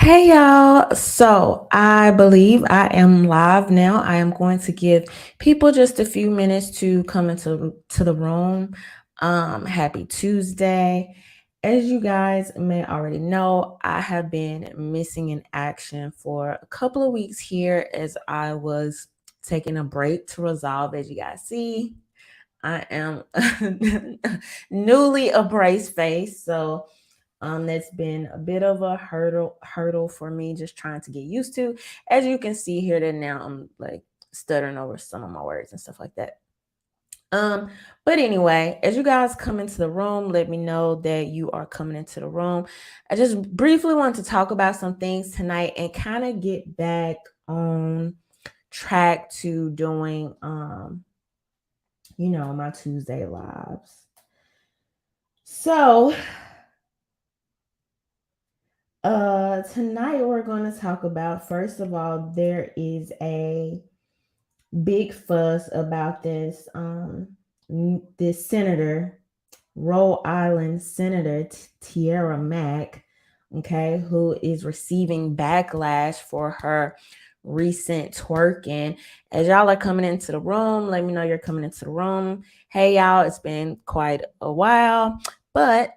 Hey y'all. So I believe I am live now. I am going to give people just a few minutes to come into the room. Happy Tuesday. As you guys may already know, I have been missing in action for a couple of weeks here as I was taking a break to resolve. As you guys see, I am newly a brace face. So that's been a bit of a hurdle for me, just trying to get used to. As you can see here, that now I'm like stuttering over some of my words and stuff like that. Um, but anyway, as you guys come into the room, let me know that you are coming into the room. I just briefly want to talk about some things tonight and kind of get back on track to doing my Tuesday lives. So tonight we're going to talk about, first of all, there is a big fuss about this senator, Rhode Island Senator Tiara Mack, okay, who is receiving backlash for her recent twerking. As y'all are coming into the room, let me know you're coming into the room. Hey y'all, it's been quite a while, but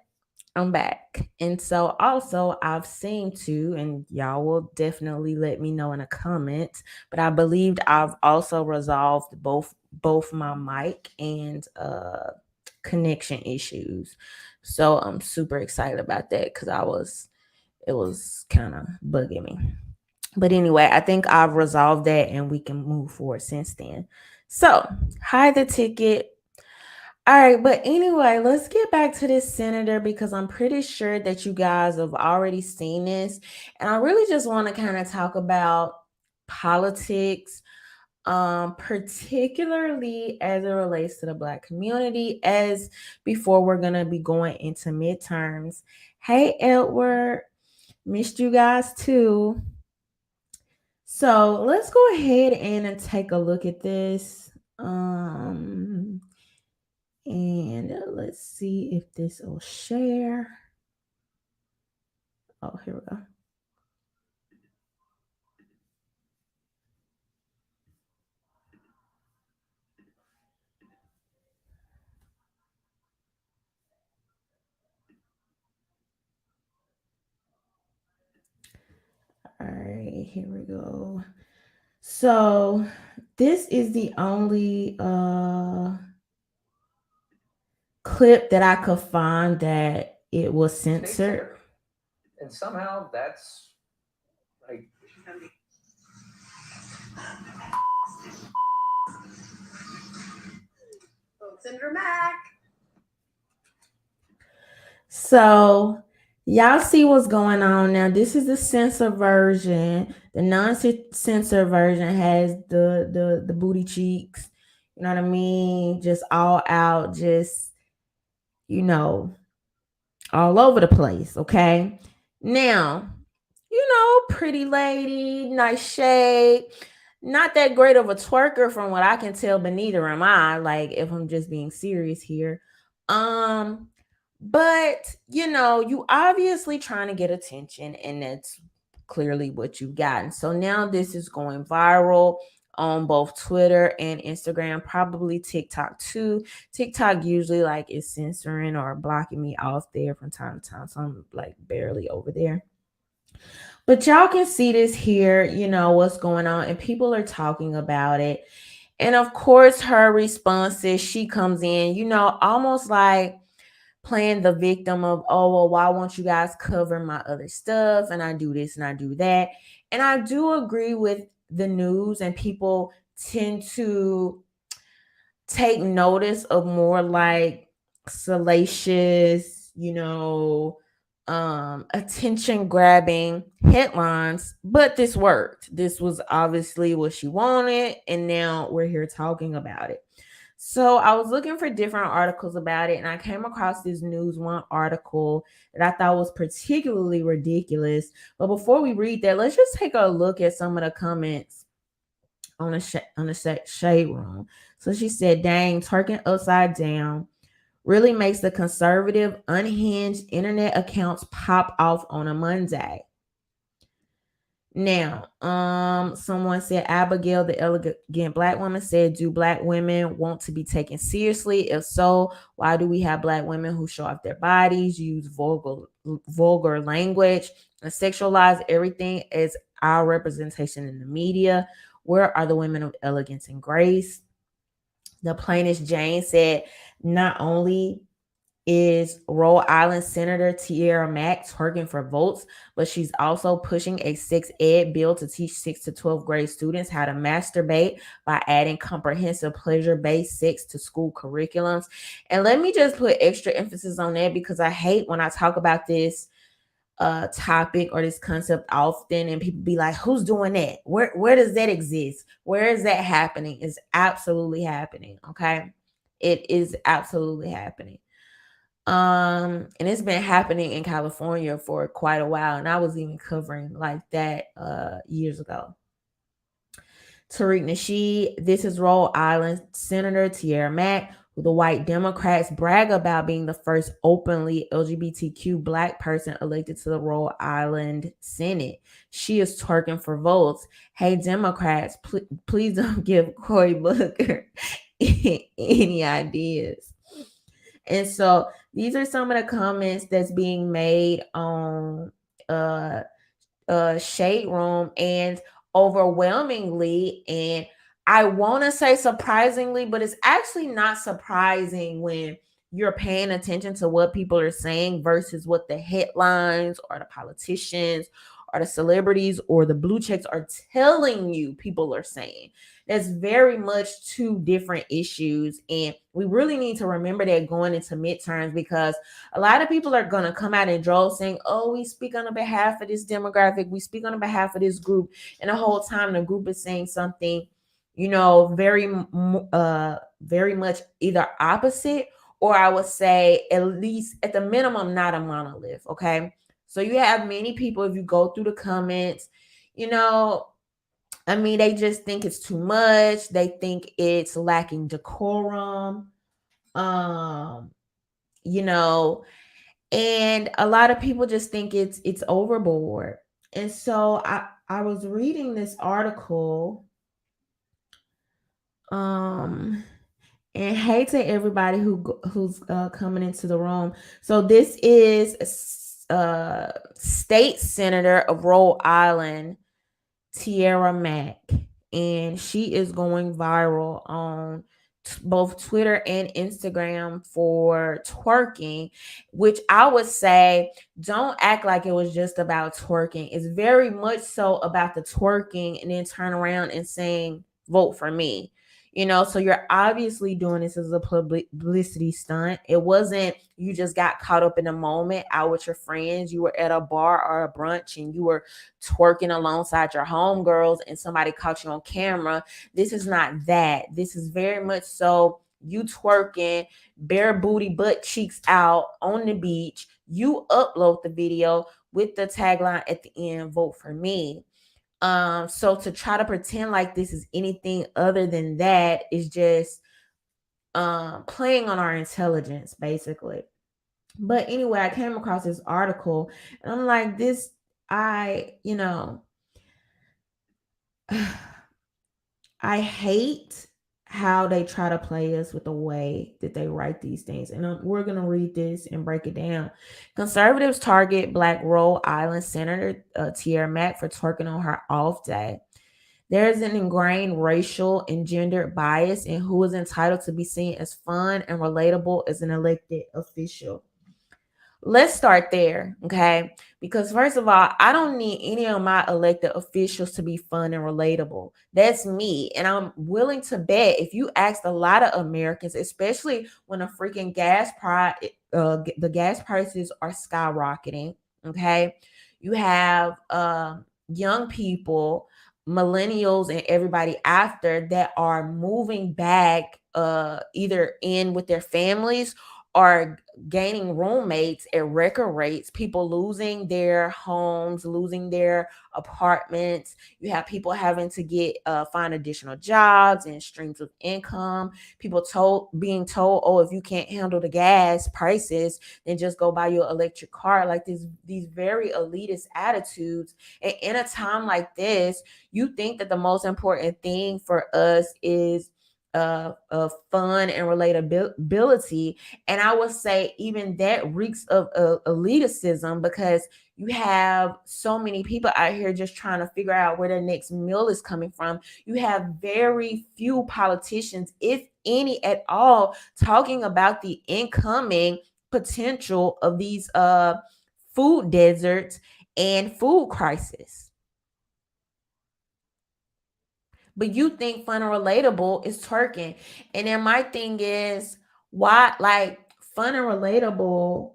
I'm back. And so also I've seen too, and y'all will definitely let me know in the comments, but I believed I've also resolved both my mic and connection issues. So I'm super excited about that because it was kind of bugging me. But anyway, I think I've resolved that and we can move forward since then. So, hi the ticket. All right, but anyway, let's get back to this senator because I'm pretty sure that you guys have already seen this. And I really just want to kind of talk about politics, particularly as it relates to the Black community, as before we're going to be going into midterms. Hey, Edward, missed you guys too. So let's go ahead and take a look at this. And let's see if this will share. Oh, here we go. All right, here we go. So this is the only clip that I could find that it was censored. And somehow that's like Senator Mack. So y'all see what's going on now. This is the censor version. The non-censor version has the booty cheeks. You know what I mean? Just all out, just you know, all over the place. Okay. Now, pretty lady, nice shape. Not that great of a twerker from what I can tell, but neither am I. Like, if I'm just being serious here. But you obviously trying to get attention, and that's clearly what you've gotten. So now this is going viral on both Twitter and Instagram, probably TikTok too. TikTok usually like is censoring or blocking me off there from time to time. So I'm like barely over there. But y'all can see this here, what's going on, and people are talking about it. And of course, her response is she comes in, almost like playing the victim of, oh, well, why won't you guys cover my other stuff? And I do this and I do that. And I do agree with the news, and people tend to take notice of more like salacious, attention grabbing headlines, but this worked. This was obviously what she wanted, and now we're here talking about it. So I was looking for different articles about it, and I came across this News One article that I thought was particularly ridiculous. But before we read that, let's just take a look at some of the comments on the shade room. So she said, "Dang, twerking upside down really makes the conservative, unhinged internet accounts pop off on a Monday." Now, someone said Abigail, the elegant black woman, said, "Do black women want to be taken seriously? If so, why do we have black women who show off their bodies, use vulgar language, and sexualize everything as our representation in the media? Where are the women of elegance and grace?" The plainest Jane said, "Not only is Rhode Island Senator Tiara Mack twerking for votes, but she's also pushing a sex ed bill to teach 6 to 12th grade students how to masturbate by adding comprehensive pleasure-based sex to school curriculums." And let me just put extra emphasis on that, because I hate when I talk about this topic or this concept often and people be like, "Who's doing that? Where does that exist? Where is that happening?" It's absolutely happening. Okay, it is absolutely happening. And it's been happening in California for quite a while, and I was even covering like that years ago. Tariq Nasheed, this is Rhode Island Senator Tiara Mack, who the white Democrats brag about being the first openly LGBTQ black person elected to the Rhode Island Senate. She is twerking for votes. Hey, Democrats, please don't give Cory Booker any ideas. And so these are some of the comments that's being made on Shade Room, and overwhelmingly, and I want to say surprisingly, but it's actually not surprising when you're paying attention to what people are saying versus what the headlines or the politicians or the celebrities or the blue checks are telling you people are saying. That's very much two different issues, and we really need to remember that going into midterms, because a lot of people are going to come out in droves saying, "Oh, we speak on behalf of this demographic, we speak on behalf of this group," and the whole time the group is saying something, very much either opposite, or I would say at least at the minimum not a monolith. Okay, so you have many people, if you go through the comments, they just think it's too much. They think it's lacking decorum. Um, you know, and a lot of people just think it's overboard. And so I was reading this article, and hey to everybody who's coming into the room. So this is state senator of Rhode Island, Tiara Mack, and she is going viral on both Twitter and Instagram for twerking, which I would say, don't act like it was just about twerking. It's very much so about the twerking and then turn around and saying, "Vote for me." So you're obviously doing this as a publicity stunt. It wasn't you just got caught up in the moment out with your friends. You were at a bar or a brunch and you were twerking alongside your homegirls and somebody caught you on camera. This is not that. This is very much so you twerking, bare booty, butt cheeks out on the beach. You upload the video with the tagline at the end, "Vote for me." So to try to pretend like this is anything other than that is just playing on our intelligence, basically. But anyway, I came across this article and I'm like, I hate how they try to play us with the way that they write these things. And we're going to read this and break it down. Conservatives target Black Rhode Island Senator Tiara Mack for twerking on her off day. There's an ingrained racial and gender bias in who is entitled to be seen as fun and relatable as an elected official. Let's start there, okay? Because first of all, I don't need any of my elected officials to be fun and relatable. That's me. And I'm willing to bet if you asked a lot of Americans, especially when the gas prices are skyrocketing, okay? You have young people, millennials, and everybody after that are moving back either in with their families are gaining roommates at record rates, people losing their homes, losing their apartments. You have people having to get find additional jobs and streams of income. People being told, oh, if you can't handle the gas prices, then just go buy your electric car. Like these very elitist attitudes. And in a time like this, you think that the most important thing for us is fun and relatability. And I would say even that reeks of elitism, because you have so many people out here just trying to figure out where their next meal is coming from. You have very few politicians, if any at all, talking about the incoming potential of these food deserts and food crisis. But you think fun and relatable is twerking. And then my thing is, why, like, fun and relatable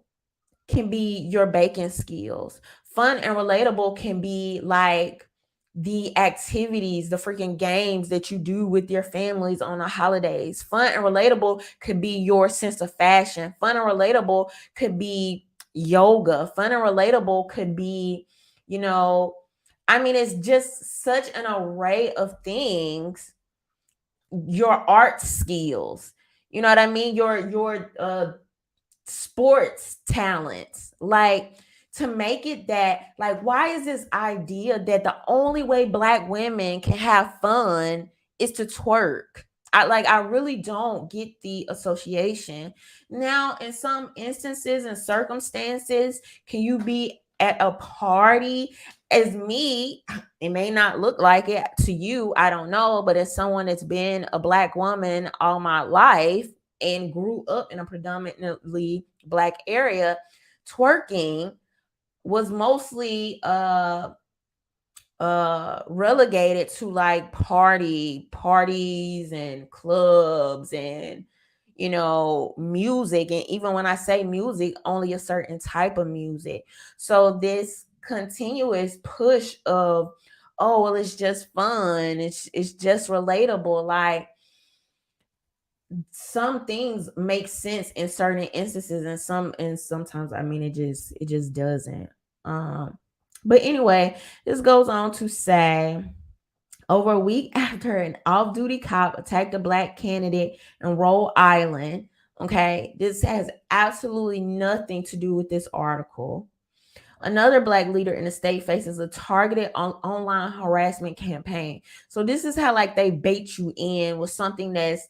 can be your baking skills. Fun and relatable can be like the activities, the freaking games that you do with your families on the holidays. Fun and relatable could be your sense of fashion. Fun and relatable could be yoga. Fun and relatable could be, you know, I mean, it's just such an array of things. Your art skills, you know what I mean? Your sports talents. Like, to make it that, like, why is this idea that the only way Black women can have fun is to twerk? I really don't get the association. Now, in some instances and circumstances, can you be at a party as me? It may not look like it to you, I don't know, but as someone that's been a Black woman all my life and grew up in a predominantly Black area, twerking was mostly relegated to like parties and clubs and, you know, music. And even when I say music, only a certain type of music. So this continuous push of, oh well, it's just fun, it's just relatable. Like, some things make sense in certain instances, and sometimes, I mean, it just doesn't. But anyway, this goes on to say, over a week after an off-duty cop attacked a Black candidate in Rhode Island. Okay, this has absolutely nothing to do with this article. Another Black leader in the state faces a targeted online harassment campaign. So this is how, like, they bait you in with something that's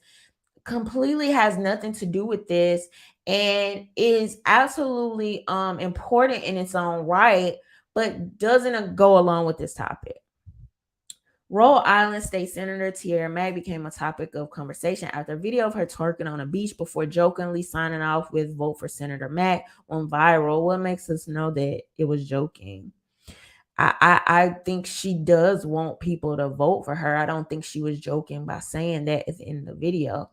completely has nothing to do with this and is absolutely important in its own right, but doesn't go along with this topic. Rhode Island State Senator Tiara Mack became a topic of conversation after a video of her twerking on a beach before jokingly signing off with "Vote for Senator Mack" went viral. What makes us know that it was joking? I think she does want people to vote for her. I don't think she was joking by saying that at the end of the video.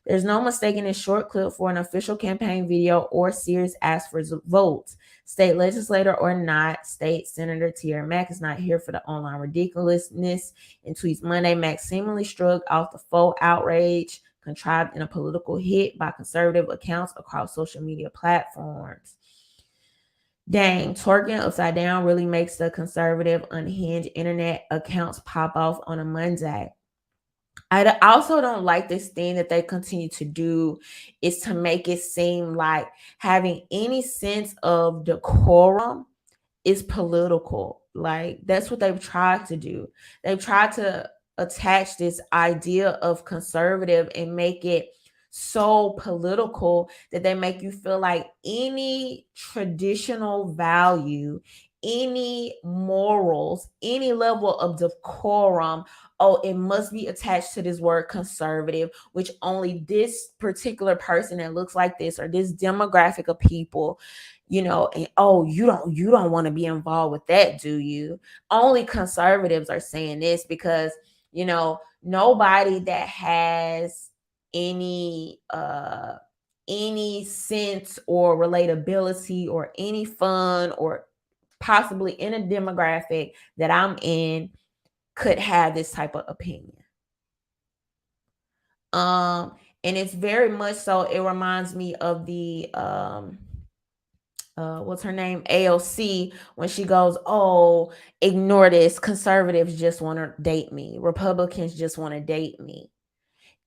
There's no mistaking this short clip for an official campaign video or series asked for votes. State legislator or not, State Senator Tiara Mack is not here for the online ridiculousness. In tweets Monday, Mack seemingly shrugged off the faux outrage contrived in a political hit by conservative accounts across social media platforms. Dang, twerking upside down really makes the conservative, unhinged internet accounts pop off on a Monday. I also don't like this thing that they continue to do, is to make it seem like having any sense of decorum is political. Like, that's what they've tried to do. They've tried to attach this idea of conservative and make it so political that they make you feel like any traditional value, any morals, any level of decorum, oh, it must be attached to this word conservative, which only this particular person that looks like this or this demographic of people, you know, and oh, you don't want to be involved with that, do you? Only conservatives are saying this because, you know, nobody that has any sense or relatability or any fun or possibly in a demographic that I'm in could have this type of opinion. And it's very much so, it reminds me of the what's her name, AOC, when she goes, oh, ignore this, conservatives just want to date me, Republicans just want to date me.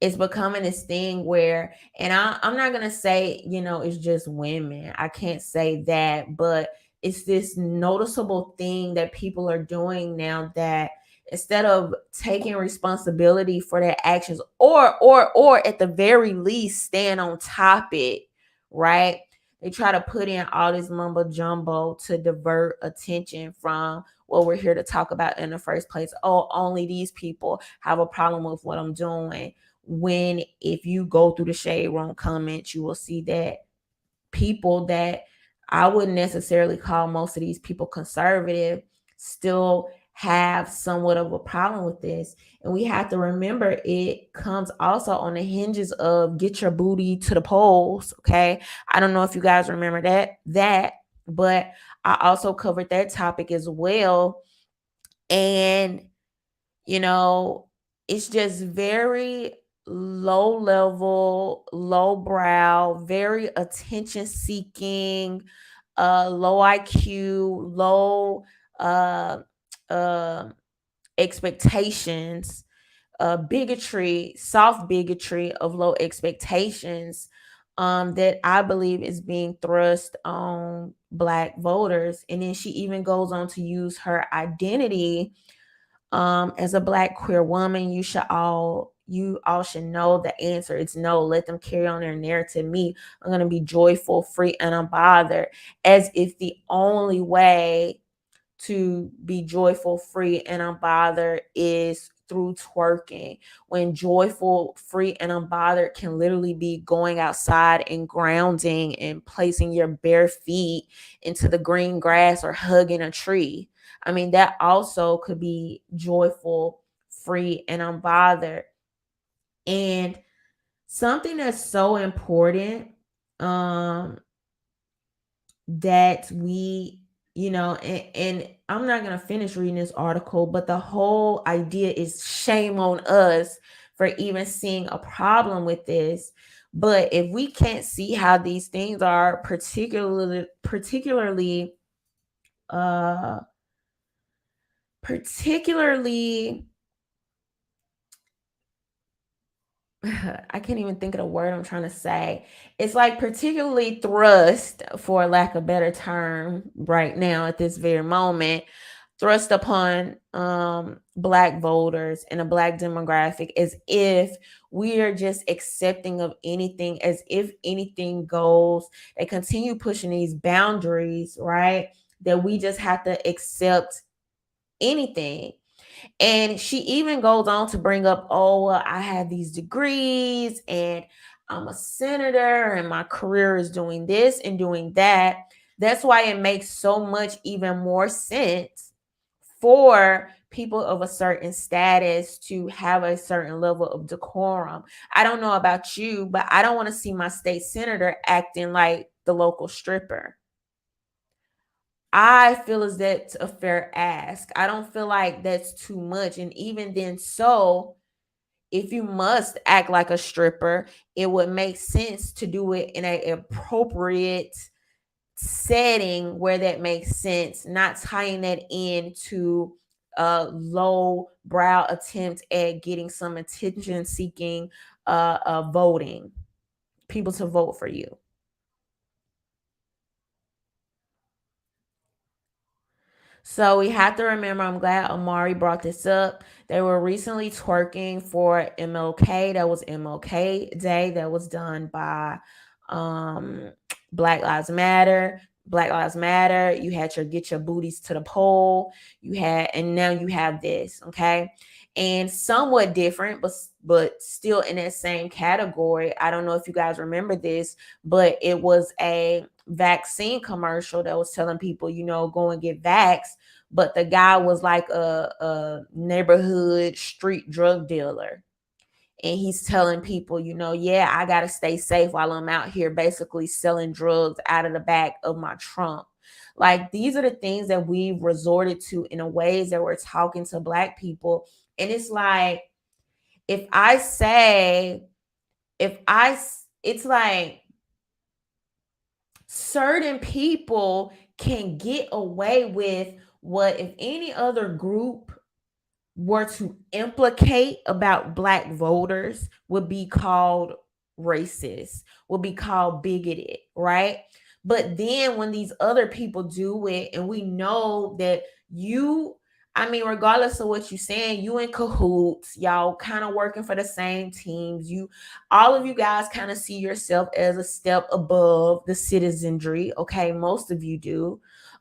It's becoming this thing where, and I'm not gonna say, it's just women, I can't say that, but it's this noticeable thing that people are doing now, that instead of taking responsibility for their actions, or at the very least stand on topic, right? They try to put in all this mumbo jumbo to divert attention from what we're here to talk about in the first place. Oh, only these people have a problem with what I'm doing. When if you go through the Shade Room comments, you will see that people that I wouldn't necessarily call most of these people conservative still have somewhat of a problem with this. And we have to remember, it comes also on the hinges of get your booty to the polls. Okay. I don't know if you guys remember that, but I also covered that topic as well. And, it's just very low level, low brow, very attention seeking, low IQ, low uh, uh, expectations, bigotry, soft bigotry of low expectations, that I believe is being thrust on Black voters. And then she even goes on to use her identity as a Black queer woman. You all should know the answer. It's no. Let them carry on their narrative. Me, I'm gonna be joyful, free, and unbothered, as if the only way to be joyful, free, and unbothered is through twerking, when joyful, free, and unbothered can literally be going outside and grounding and placing your bare feet into the green grass or hugging a tree. I mean, that also could be joyful, free, and unbothered. And something that's so important, that we, and I'm not going to finish reading this article, but the whole idea is shame on us for even seeing a problem with this. But if we can't see how these things are uh particularly I can't even think of the word I'm trying to say. It's like particularly thrust, for lack of a better term, right now at this very moment, thrust upon Black voters and a Black demographic, as if we are just accepting of anything, as if anything goes. They continue pushing these boundaries, right? That we just have to accept anything. And she even goes on to bring up, oh, well, I have these degrees and I'm a senator and my career is doing this and doing that. That's why it makes so much even more sense for people of a certain status to have a certain level of decorum. I don't know about you, but I don't want to see my state senator acting like the local stripper. I feel as that's a fair ask. I don't feel like that's too much. And even then, so if you must act like a stripper, it would make sense to do it in an appropriate setting where that makes sense, not tying that into a low brow attempt at getting some attention seeking voting, people to vote for you. So we have to remember, I'm glad Amari brought this up. They were recently twerking for MLK. That was MLK Day. That was done by Black Lives Matter. Black Lives Matter. You had your get your booties to the pole. And now you have this, okay? And somewhat different, but still in that same category. I don't know if you guys remember this, but it was a vaccine commercial that was telling people, go and get vaxxed. But the guy was like a neighborhood street drug dealer. And he's telling people, yeah, I got to stay safe while I'm out here basically selling drugs out of the back of my trunk. Like, these are the things that we've resorted to in a ways that we're talking to Black people. And it's like, if I say it's like certain people can get away with what if any other group were to implicate about black voters would be called racist, would be called bigoted, right? But then when these other people do it, and we know that you, I mean, regardless of what you're saying, you in cahoots, y'all kind of working for the same teams. All of you guys kind of see yourself as a step above the citizenry. Okay, most of you do.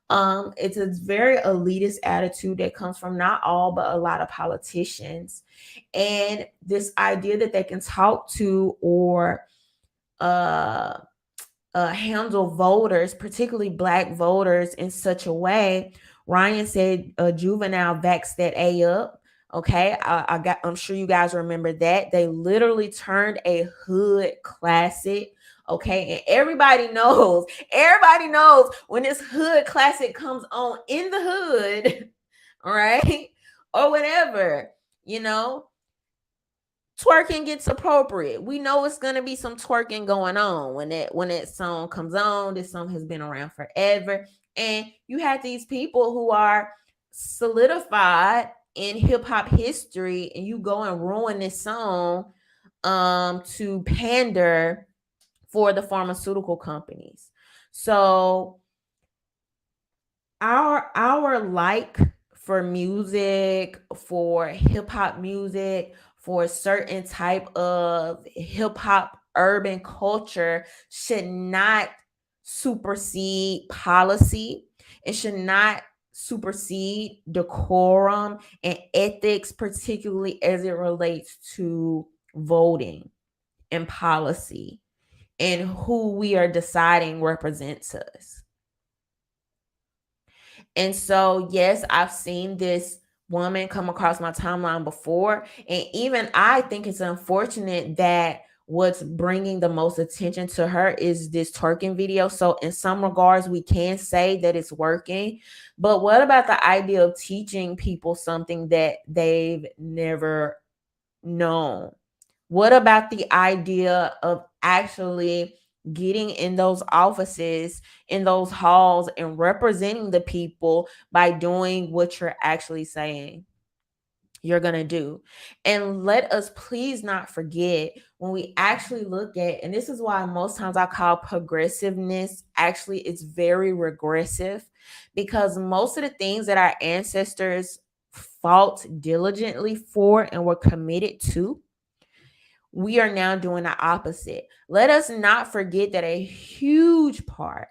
It's a very elitist attitude that comes from not all but a lot of politicians, and this idea that they can talk to or uh handle voters, particularly black voters, in such a way. Ryan said Juvenile vaxxed that A up. Okay, I'm sure you guys remember that. They literally turned a hood classic. Okay, and everybody knows when this hood classic comes on in the hood, all right, or whatever, you know, twerking gets appropriate. We know it's gonna be some twerking going on when that song comes on. This song has been around forever, and you have these people who are solidified in hip hop history, and you go and ruin this song to pander for the pharmaceutical companies. So our like for music, for hip hop music, for a certain type of hip hop urban culture should not supersede policy. It should not supersede decorum and ethics, particularly as it relates to voting and policy and who we are deciding represents us. And so, yes, I've seen this woman come across my timeline before. And even I think it's unfortunate that what's bringing the most attention to her is this twerking video. So, in some regards, we can say that it's working. But what about the idea of teaching people something that they've never known? What about the idea of actually getting in those offices, in those halls, and representing the people by doing what you're actually saying you're going to do? And let us please not forget, when we actually look at, and this is why most times I call progressiveness actually it's very regressive, because most of the things that our ancestors fought diligently for and were committed to, we are now doing the opposite. Let us not forget that a huge part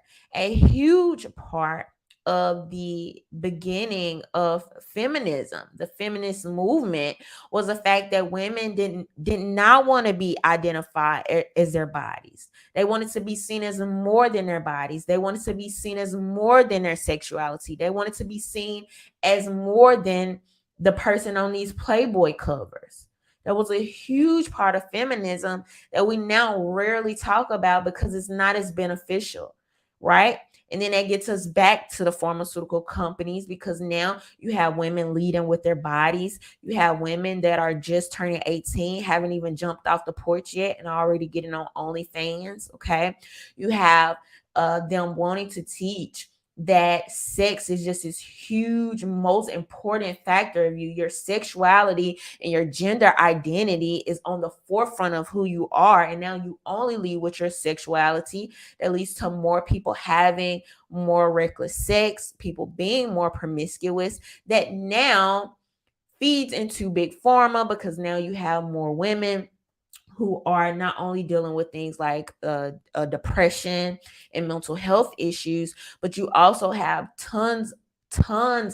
of the beginning of feminism, the feminist movement, was the fact that women did not want to be identified as their bodies. They wanted to be seen as more than their bodies. They wanted to be seen as more than their sexuality. They wanted to be seen as more than the person on these Playboy covers. That was a huge part of feminism that we now rarely talk about because it's not as beneficial, right? And then that gets us back to the pharmaceutical companies, because now you have women leading with their bodies. You have women that are just turning 18, haven't even jumped off the porch yet, and are already getting on OnlyFans, okay? You have them wanting to teach that sex is just this huge, most important factor of you. Your sexuality and your gender identity is on the forefront of who you are. And now you only lead with your sexuality. That leads to more people having more reckless sex, people being more promiscuous. That now feeds into big pharma, because now you have more women who are not only dealing with things like depression and mental health issues, but you also have tons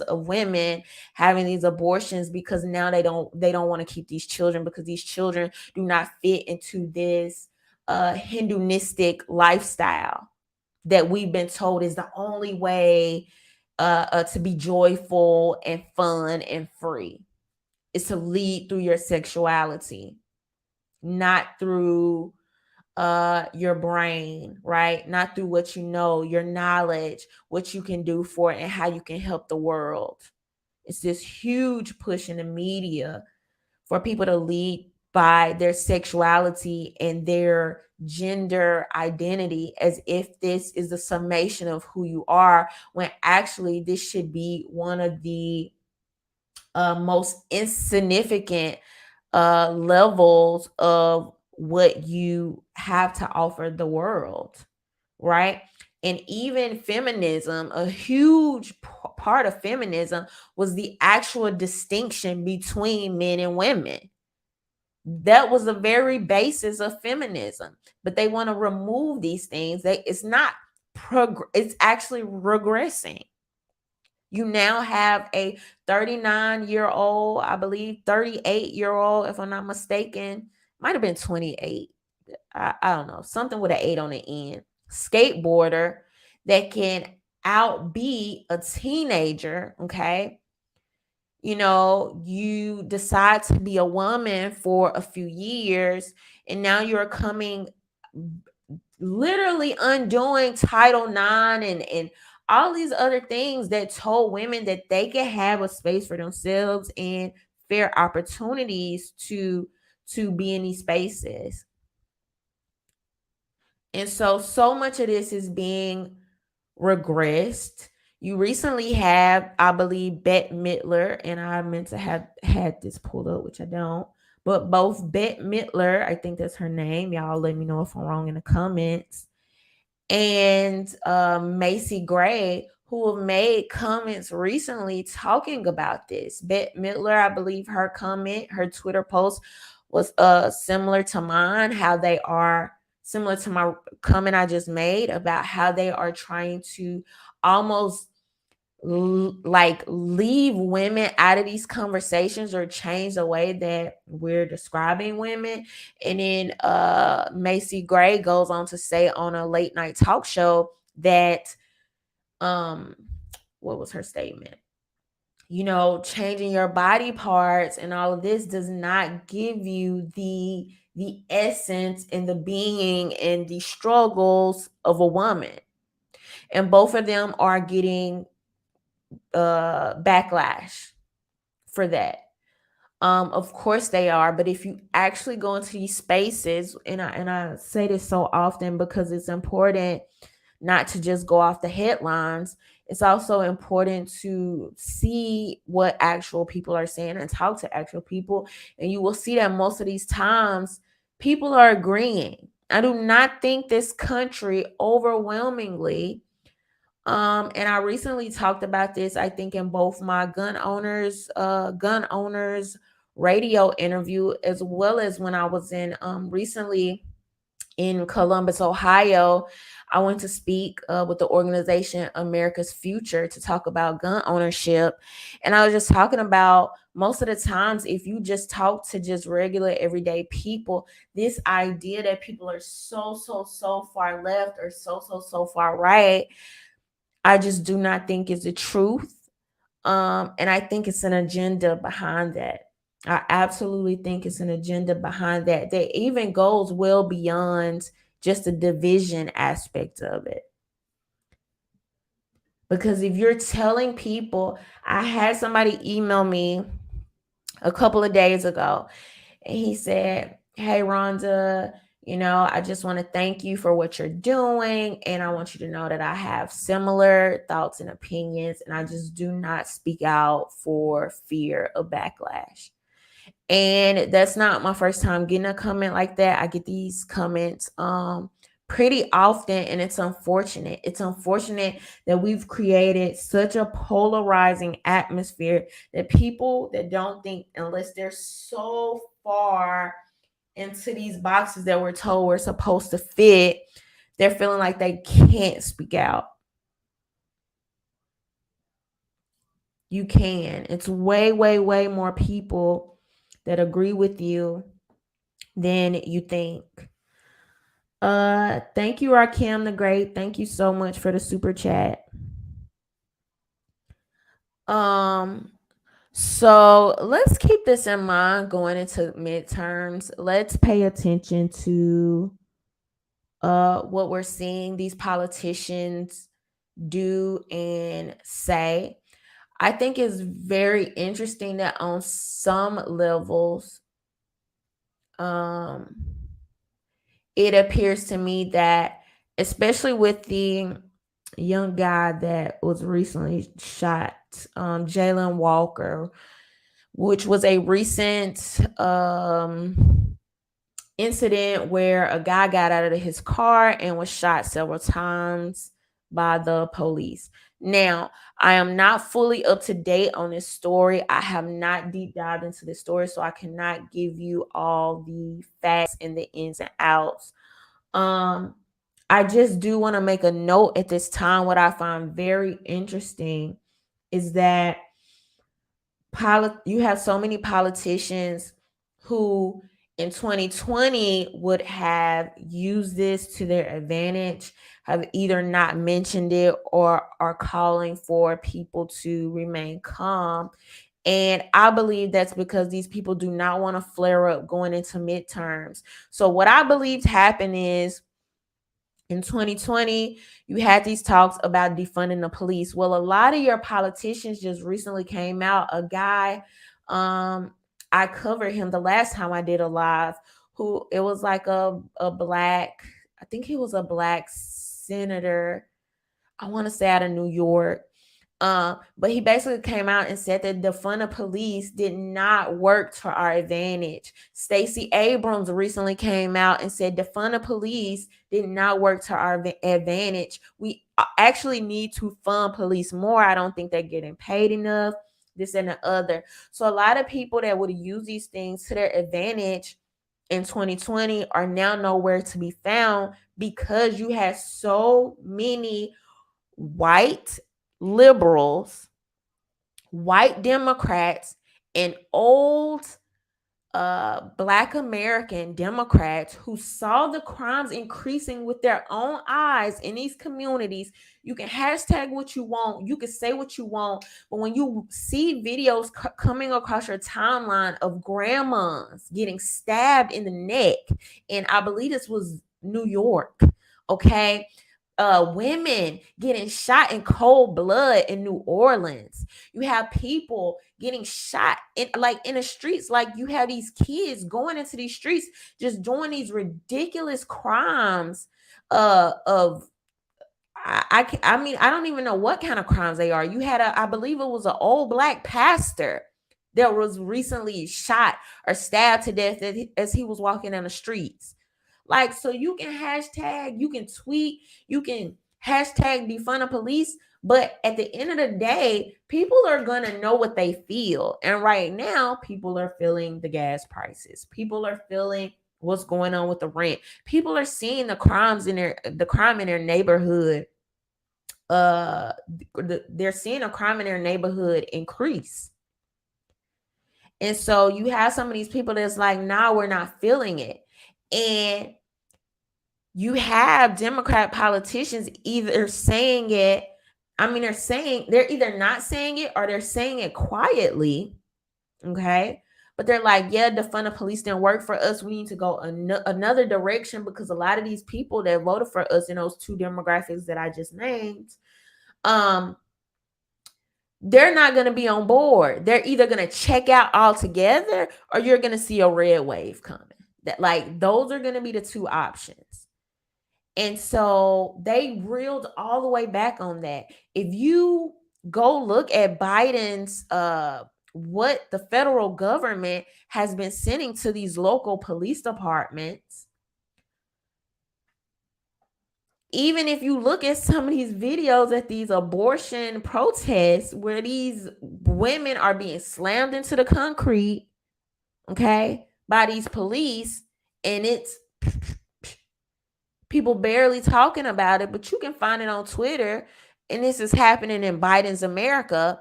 of women having these abortions because now they don't want to keep these children, because these children do not fit into this hedonistic lifestyle that we've been told is the only way to be joyful and fun and free, is to lead through your sexuality, not through your brain, right? Not through what you know, your knowledge, what you can do for it, and how you can help the world. It's this huge push in the media for people to lead by their sexuality and their gender identity as if this is the summation of who you are, when actually this should be one of the most insignificant levels of what you have to offer the world, right? And even feminism, a huge part of feminism was the actual distinction between men and women. That was the very basis of feminism, but they want to remove these things. It's not it's actually regressing. You now have a 39-year-old, I believe 38-year-old, if I'm not mistaken, might have been 28. I don't know, something with an 8 on the end, skateboarder that can outbeat a teenager. Okay. You decide to be a woman for a few years, and now you're coming literally undoing Title IX and all these other things that told women that they can have a space for themselves and fair opportunities to be in these spaces. And so much of this is being regressed. You recently have, I believe, Bette Midler, and I meant to have had this pulled up, which I don't. But both Bette Midler, I think that's her name. Y'all let me know if I'm wrong in the comments. And Macy Gray, who have made comments recently talking about this. Bette Midler, I believe her Twitter post was similar to mine, how they are similar to my comment I just made about how they are trying to almost like leave women out of these conversations or change the way that we're describing women. And then Macy Gray goes on to say on a late night talk show that what was her statement? Changing your body parts and all of this does not give you the essence and the being and the struggles of a woman. And both of them are getting backlash for that. Of course they are, but if you actually go into these spaces, and I say this so often because it's important not to just go off the headlines. It's also important to see what actual people are saying and talk to actual people. And you will see that most of these times people are agreeing. I do not think this country overwhelmingly, and I recently talked about this, I think, in both my gun owners radio interview, as well as when I was in recently in Columbus, Ohio. I went to speak with the organization America's Future to talk about gun ownership. And I was just talking about most of the times, if you just talk to just regular everyday people, this idea that people are so far left or so far right, I just do not think is the truth. And I think it's an agenda behind that. I absolutely think it's an agenda behind that even goes well beyond just the division aspect of it. Because if you're telling people, I had somebody email me a couple of days ago, and he said, "Hey, Rhonda, I just want to thank you for what you're doing. And I want you to know that I have similar thoughts and opinions, and I just do not speak out for fear of backlash." And that's not my first time getting a comment like that. I get these comments pretty often, and it's unfortunate. It's unfortunate that we've created such a polarizing atmosphere that people that don't think, unless they're so far into these boxes that we're told we're supposed to fit, they're feeling like they can't speak out. You can. It's way more people that agree with you than you think. Thank you, Rakim the Great. Thank you so much for the super chat. So let's keep this in mind going into midterms. Let's pay attention to what we're seeing these politicians do and say. I think it's very interesting that on some levels um, it appears to me that, especially with the young guy that was recently shot, Jalen Walker, which was a recent incident where a guy got out of his car and was shot several times by the police. Now, I am not fully up to date on this story. I have not deep dived into this story, so I cannot give you all the facts and the ins and outs. Um, I just do want to make a note at this time. What I find very interesting is that you have so many politicians who in 2020 would have used this to their advantage, have either not mentioned it or are calling for people to remain calm. And I believe that's because these people do not want to flare up going into midterms. So what I believe happened is, in 2020, you had these talks about defunding the police. Well, a lot of your politicians just recently came out. A guy, I covered him the last time I did a live, who it was like a black, I think he was a black senator, I want to say out of New York. But he basically came out and said that defund the police did not work to our advantage. Stacey Abrams recently came out and said defund the police did not work to our advantage. We actually need to fund police more. I don't think they're getting paid enough, this and the other. So a lot of people that would use these things to their advantage in 2020 are now nowhere to be found because you had so many white liberals, white Democrats, and old Black American Democrats who saw the crimes increasing with their own eyes in these communities. You can hashtag what you want, you can say what you want, but when you see videos coming across your timeline of grandmas getting stabbed in the neck, and I believe this was New York, okay, women getting shot in cold blood in New Orleans. You have people getting shot in the streets. Like, you have these kids going into these streets just doing these ridiculous crimes of I mean, I don't even know what kind of crimes they are. You had I believe it was an old black pastor that was recently shot or stabbed to death as he was walking down the streets. Like, so you can hashtag, you can tweet, you can hashtag defund the police, but at the end of the day, people are going to know what they feel. And right now, people are feeling the gas prices. People are feeling what's going on with the rent. People are seeing the crime in their neighborhood. They're seeing a crime in their neighborhood increase. And so you have some of these people that's like, nah, we're not feeling it. And you have Democrat politicians either saying it, they're either not saying it or they're saying it quietly, okay? But they're like, yeah, defund the police didn't work for us. We need to go another direction, because a lot of these people that voted for us in those two demographics that I just named, they're not going to be on board. They're either going to check out altogether or you're going to see a red wave coming. That, like, those are going to be the two options. And so they reeled all the way back on that. If you go look at Biden's what the federal government has been sending to these local police departments, even if you look at some of these videos at these abortion protests where these women are being slammed into the concrete, okay, by these police, and it's people barely talking about it, but you can find it on Twitter, and this is happening in Biden's America,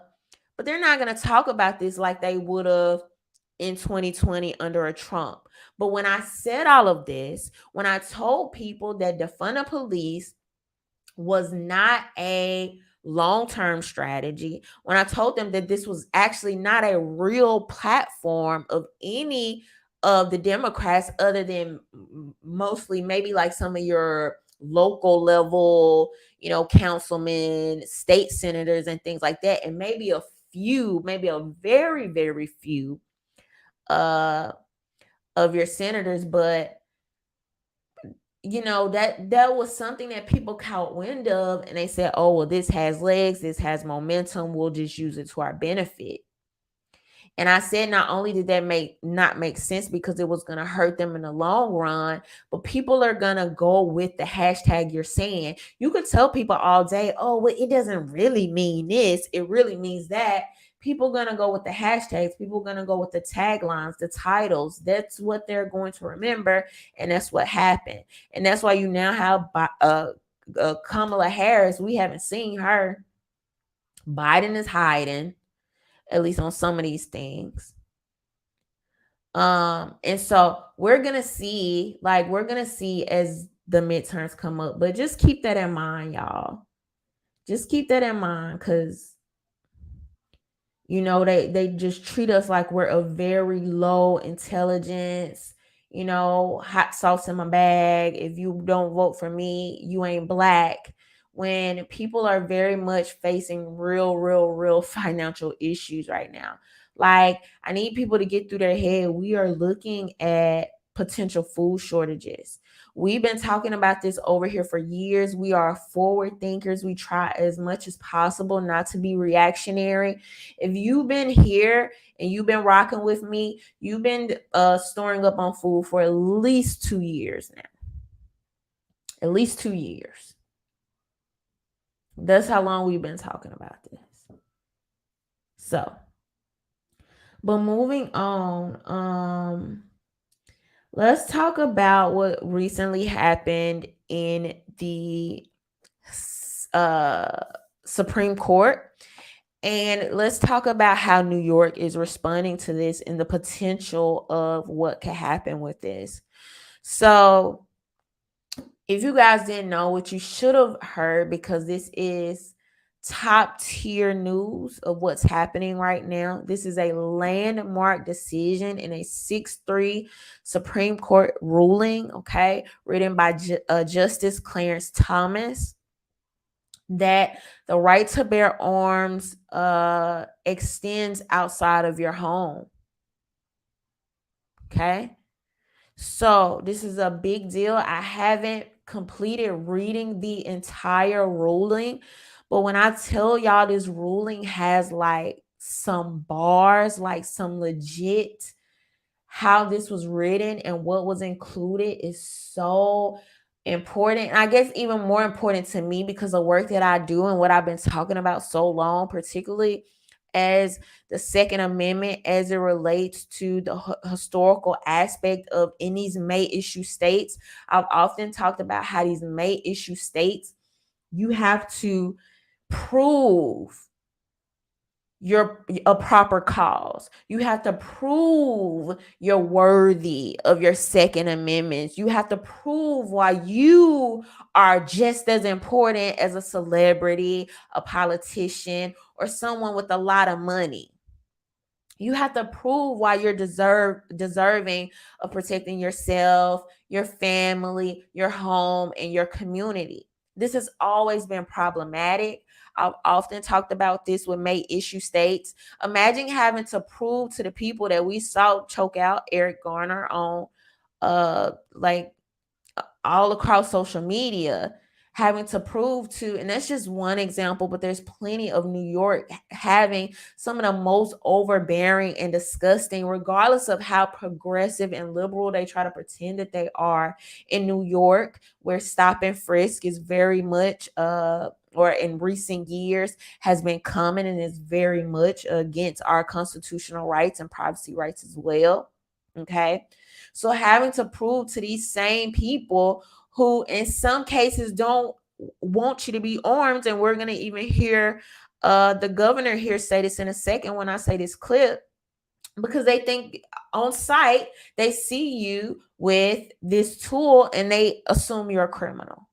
but they're not going to talk about this like they would have in 2020 under a Trump. But when I said all of this, when I told people that defund the police was not a long-term strategy, when I told them that this was actually not a real platform of any of the Democrats, other than mostly maybe like some of your local level, councilmen, state senators, and things like that, and maybe a very, very few of your senators, but that was something that people caught wind of, and they said, oh, well, this has legs, this has momentum, we'll just use it to our benefit. And I said, not only did that not make sense because it was going to hurt them in the long run, but people are going to go with the hashtag you're saying. You could tell people all day, oh, well, it doesn't really mean this, it really means that. People are going to go with the hashtags. People are going to go with the taglines, the titles. That's what they're going to remember. And that's what happened. And that's why you now have Kamala Harris. We haven't seen her. Biden is hiding, at least on some of these things. And so we're gonna see as the midterms come up, but just keep that in mind, y'all. Just keep that in mind, because they just treat us like we're a very low intelligence, hot sauce in my bag. If you don't vote for me, you ain't black. When people are very much facing real financial issues right now. Like, I need people to get through their head. We are looking at potential food shortages. We've been talking about this over here for years. We are forward thinkers. We try as much as possible not to be reactionary. If you've been here and you've been rocking with me, you've been storing up on food for at least 2 years now. At least 2 years. That's how long we've been talking about this. So, but moving on, let's talk about what recently happened in the Supreme Court. And let's talk about how New York is responding to this and the potential of what could happen with this. So, if you guys didn't know, what you should have heard, because this is top tier news of what's happening right now. This is a landmark decision in a 6-3 Supreme Court ruling, okay, written by Justice Clarence Thomas, that the right to bear arms extends outside of your home. Okay. So this is a big deal. I haven't completed reading the entire ruling, but when I tell y'all this ruling has like some bars, like some legit, how this was written and what was included is so important. I guess even more important to me because of work that I do and what I've been talking about so long, particularly as the Second Amendment as it relates to the historical aspect of in these May issue states. I've often talked about how these May issue states, you have to prove a proper cause. You have to prove you're worthy of your Second Amendment. You have to prove why you are just as important as a celebrity, a politician, or someone with a lot of money. You have to prove why you're deserving of protecting yourself, your family, your home, and your community. This has always been problematic. I've often talked about this with May issue states. Imagine having to prove to the people that we saw choke out Eric Garner on all across social media, having to prove to, and that's just one example, but there's plenty of New York having some of the most overbearing and disgusting, regardless of how progressive and liberal they try to pretend that they are in New York, where stop and frisk is very much or in recent years has been common and is very much against our constitutional rights and privacy rights as well. Okay. So having to prove to these same people who in some cases don't want you to be armed, and we're going to even hear the governor here say this in a second when I say this clip, because they think on site, they see you with this tool and they assume you're a criminal,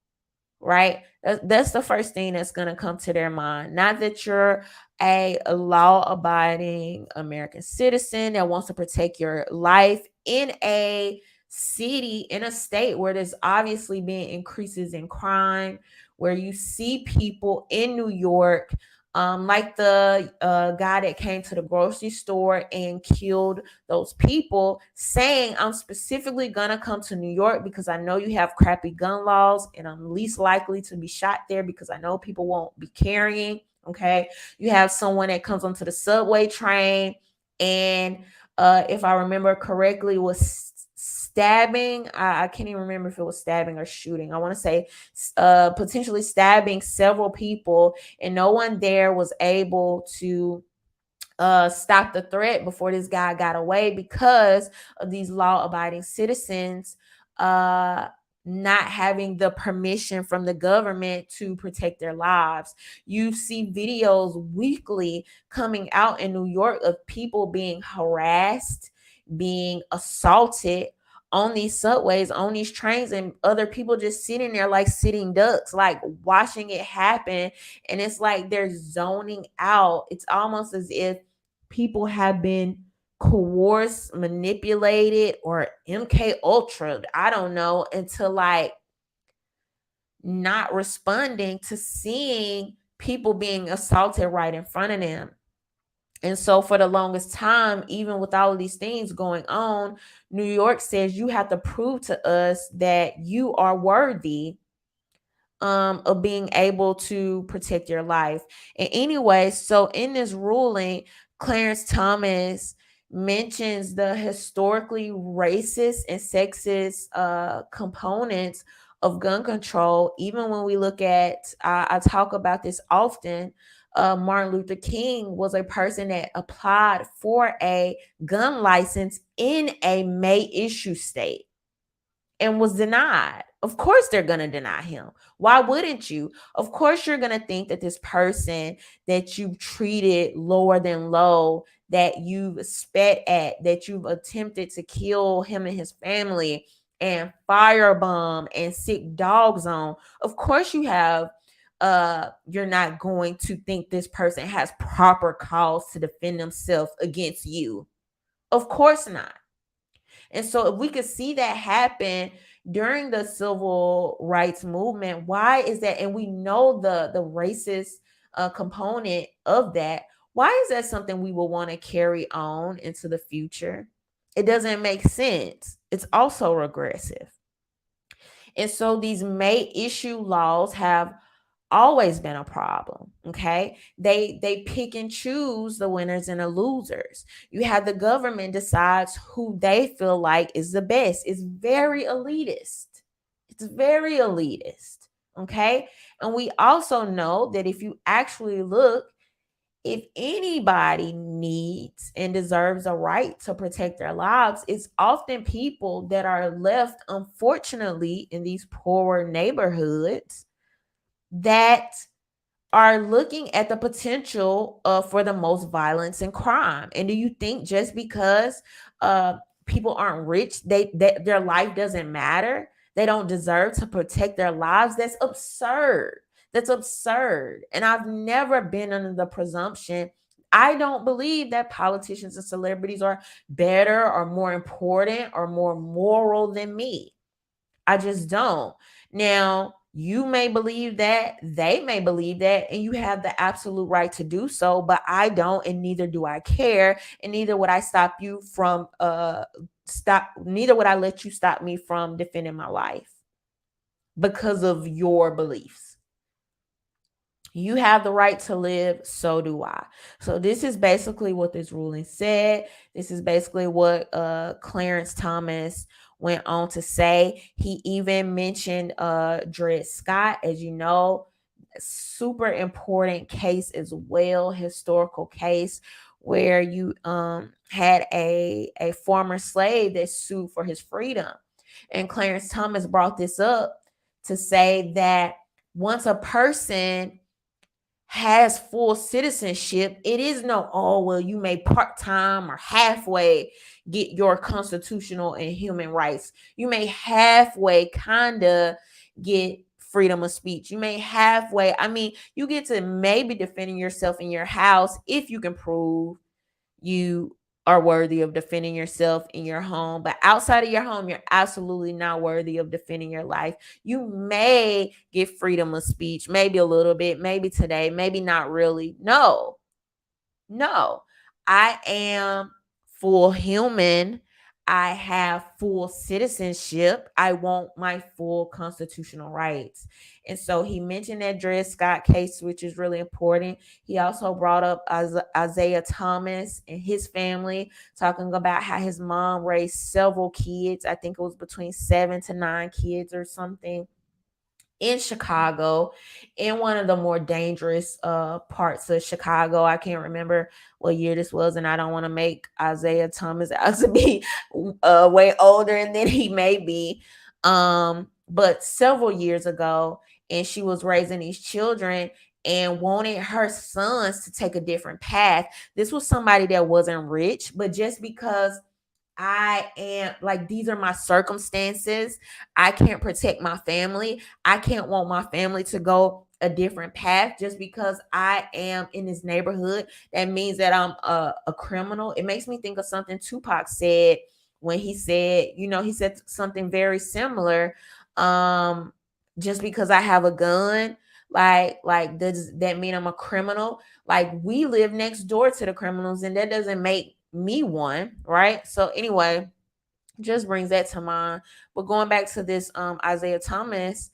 right? That's the first thing that's going to come to their mind. Not that you're a law-abiding American citizen that wants to protect your life in a city, in a state where there's obviously been increases in crime, where you see people in New York like the guy that came to the grocery store and killed those people, saying, I'm specifically gonna come to New York because I know you have crappy gun laws and I'm least likely to be shot there because I know people won't be carrying. Okay. You have someone that comes onto the subway train and if I remember correctly, was stabbing. I can't even remember if it was stabbing or shooting. I want to say potentially stabbing several people, and no one there was able to stop the threat before this guy got away because of these law-abiding citizens uh, not having the permission from the government to protect their lives. You see videos weekly coming out in New York of people being harassed, being assaulted on these subways, on these trains, and other people just sitting there like sitting ducks, like watching it happen. And it's like they're zoning out. It's almost as if people have been coerced, manipulated, or MK Ultra, I don't know, into like not responding to seeing people being assaulted right in front of them. And so for the longest time, even with all of these things going on, New York says you have to prove to us that you are worthy of being able to protect your life. And anyway, so in this ruling, Clarence Thomas mentions the historically racist and sexist components of gun control. Even when we look at, I talk about this often. Martin Luther King was a person that applied for a gun license in a May issue state and was denied. Of course, they're going to deny him. Why wouldn't you? Of course, you're going to think that this person that you've treated lower than low, that you've spat at, that you've attempted to kill him and his family and firebomb and sick dogs on, of course, you're not going to think this person has proper cause to defend themselves against you. Of course not. And so if we could see that happen during the civil rights movement, why is that? And we know the racist component of that. Why is that something we will want to carry on into the future? It doesn't make sense. It's also regressive. And so these May issue laws have always been a problem. Okay, they pick and choose the winners and the losers. You have the government decides who they feel like is the best. It's very elitist. It's very elitist. Okay, and we also know that if you actually look, if anybody needs and deserves a right to protect their lives, it's often people that are left, unfortunately, in these poorer neighborhoods that are looking at the potential for the most violence and crime. And do you think just because people aren't rich, their life doesn't matter? They don't deserve to protect their lives? That's absurd. That's absurd. And I've never been under the presumption. I don't believe that politicians and celebrities are better or more important or more moral than me. I just don't. Now, you may believe that, they may believe that, and you have the absolute right to do so, but I don't, and neither do I care, and neither would I stop you from neither would I let you stop me from defending my life because of your beliefs. You have the right to live, so do I. So this is basically what this ruling said. This is basically what Clarence Thomas went on to say. He even mentioned Dred Scott, as you know, super important case as well, historical case where you had a former slave that sued for his freedom. And Clarence Thomas brought this up to say that once a person has full citizenship, it is no, oh, well, you may part-time or halfway get your constitutional and human rights. You may halfway kind of get freedom of speech. You may halfway, I mean, you get to maybe defending yourself in your house if you can prove you are worthy of defending yourself in your home, but outside of your home, you're absolutely not worthy of defending your life. You may get freedom of speech, maybe a little bit, maybe today, maybe not really. No, I am full human. I have full citizenship. I want my full constitutional rights. And so he mentioned that Dred Scott case, which is really important. He also brought up Isaiah Thomas and his family, talking about how his mom raised several kids. I think it was between 7 to 9 kids or something in Chicago, in one of the more dangerous parts of Chicago. I can't remember what year this was, and I don't want to make Isaiah Thomas out to be way older than he may be. But several years ago, and she was raising these children and wanted her sons to take a different path. This was somebody that wasn't rich, but just because I am like, these are my circumstances, I can't protect my family. I can't want my family to go a different path just because I am in this neighborhood. That means that I'm a criminal. It makes me think of something Tupac said when he said, he said something very similar. Just because I have a gun, like does that mean I'm a criminal? Like, we live next door to the criminals, and that doesn't make me one, right? So anyway, just brings that to mind. But going back to this Isaiah Thomas,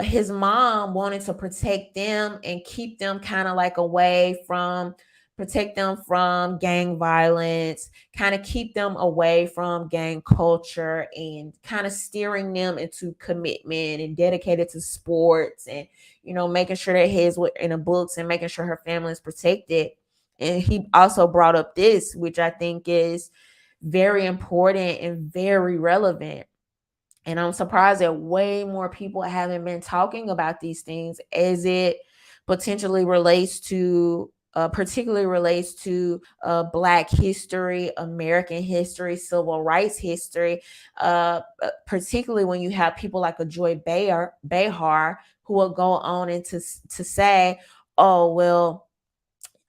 his mom wanted to protect them and keep them kind of like away from, protect them from gang violence, kind of keep them away from gang culture, and kind of steering them into commitment and dedicated to sports, and making sure their heads were in the books and making sure her family is protected. And he also brought up this, which I think is very important and very relevant. And I'm surprised that way more people haven't been talking about these things, as it potentially relates to, particularly relates to Black history, American history, civil rights history, particularly when you have people like a Joy Behar, who will go on and to say, oh, well,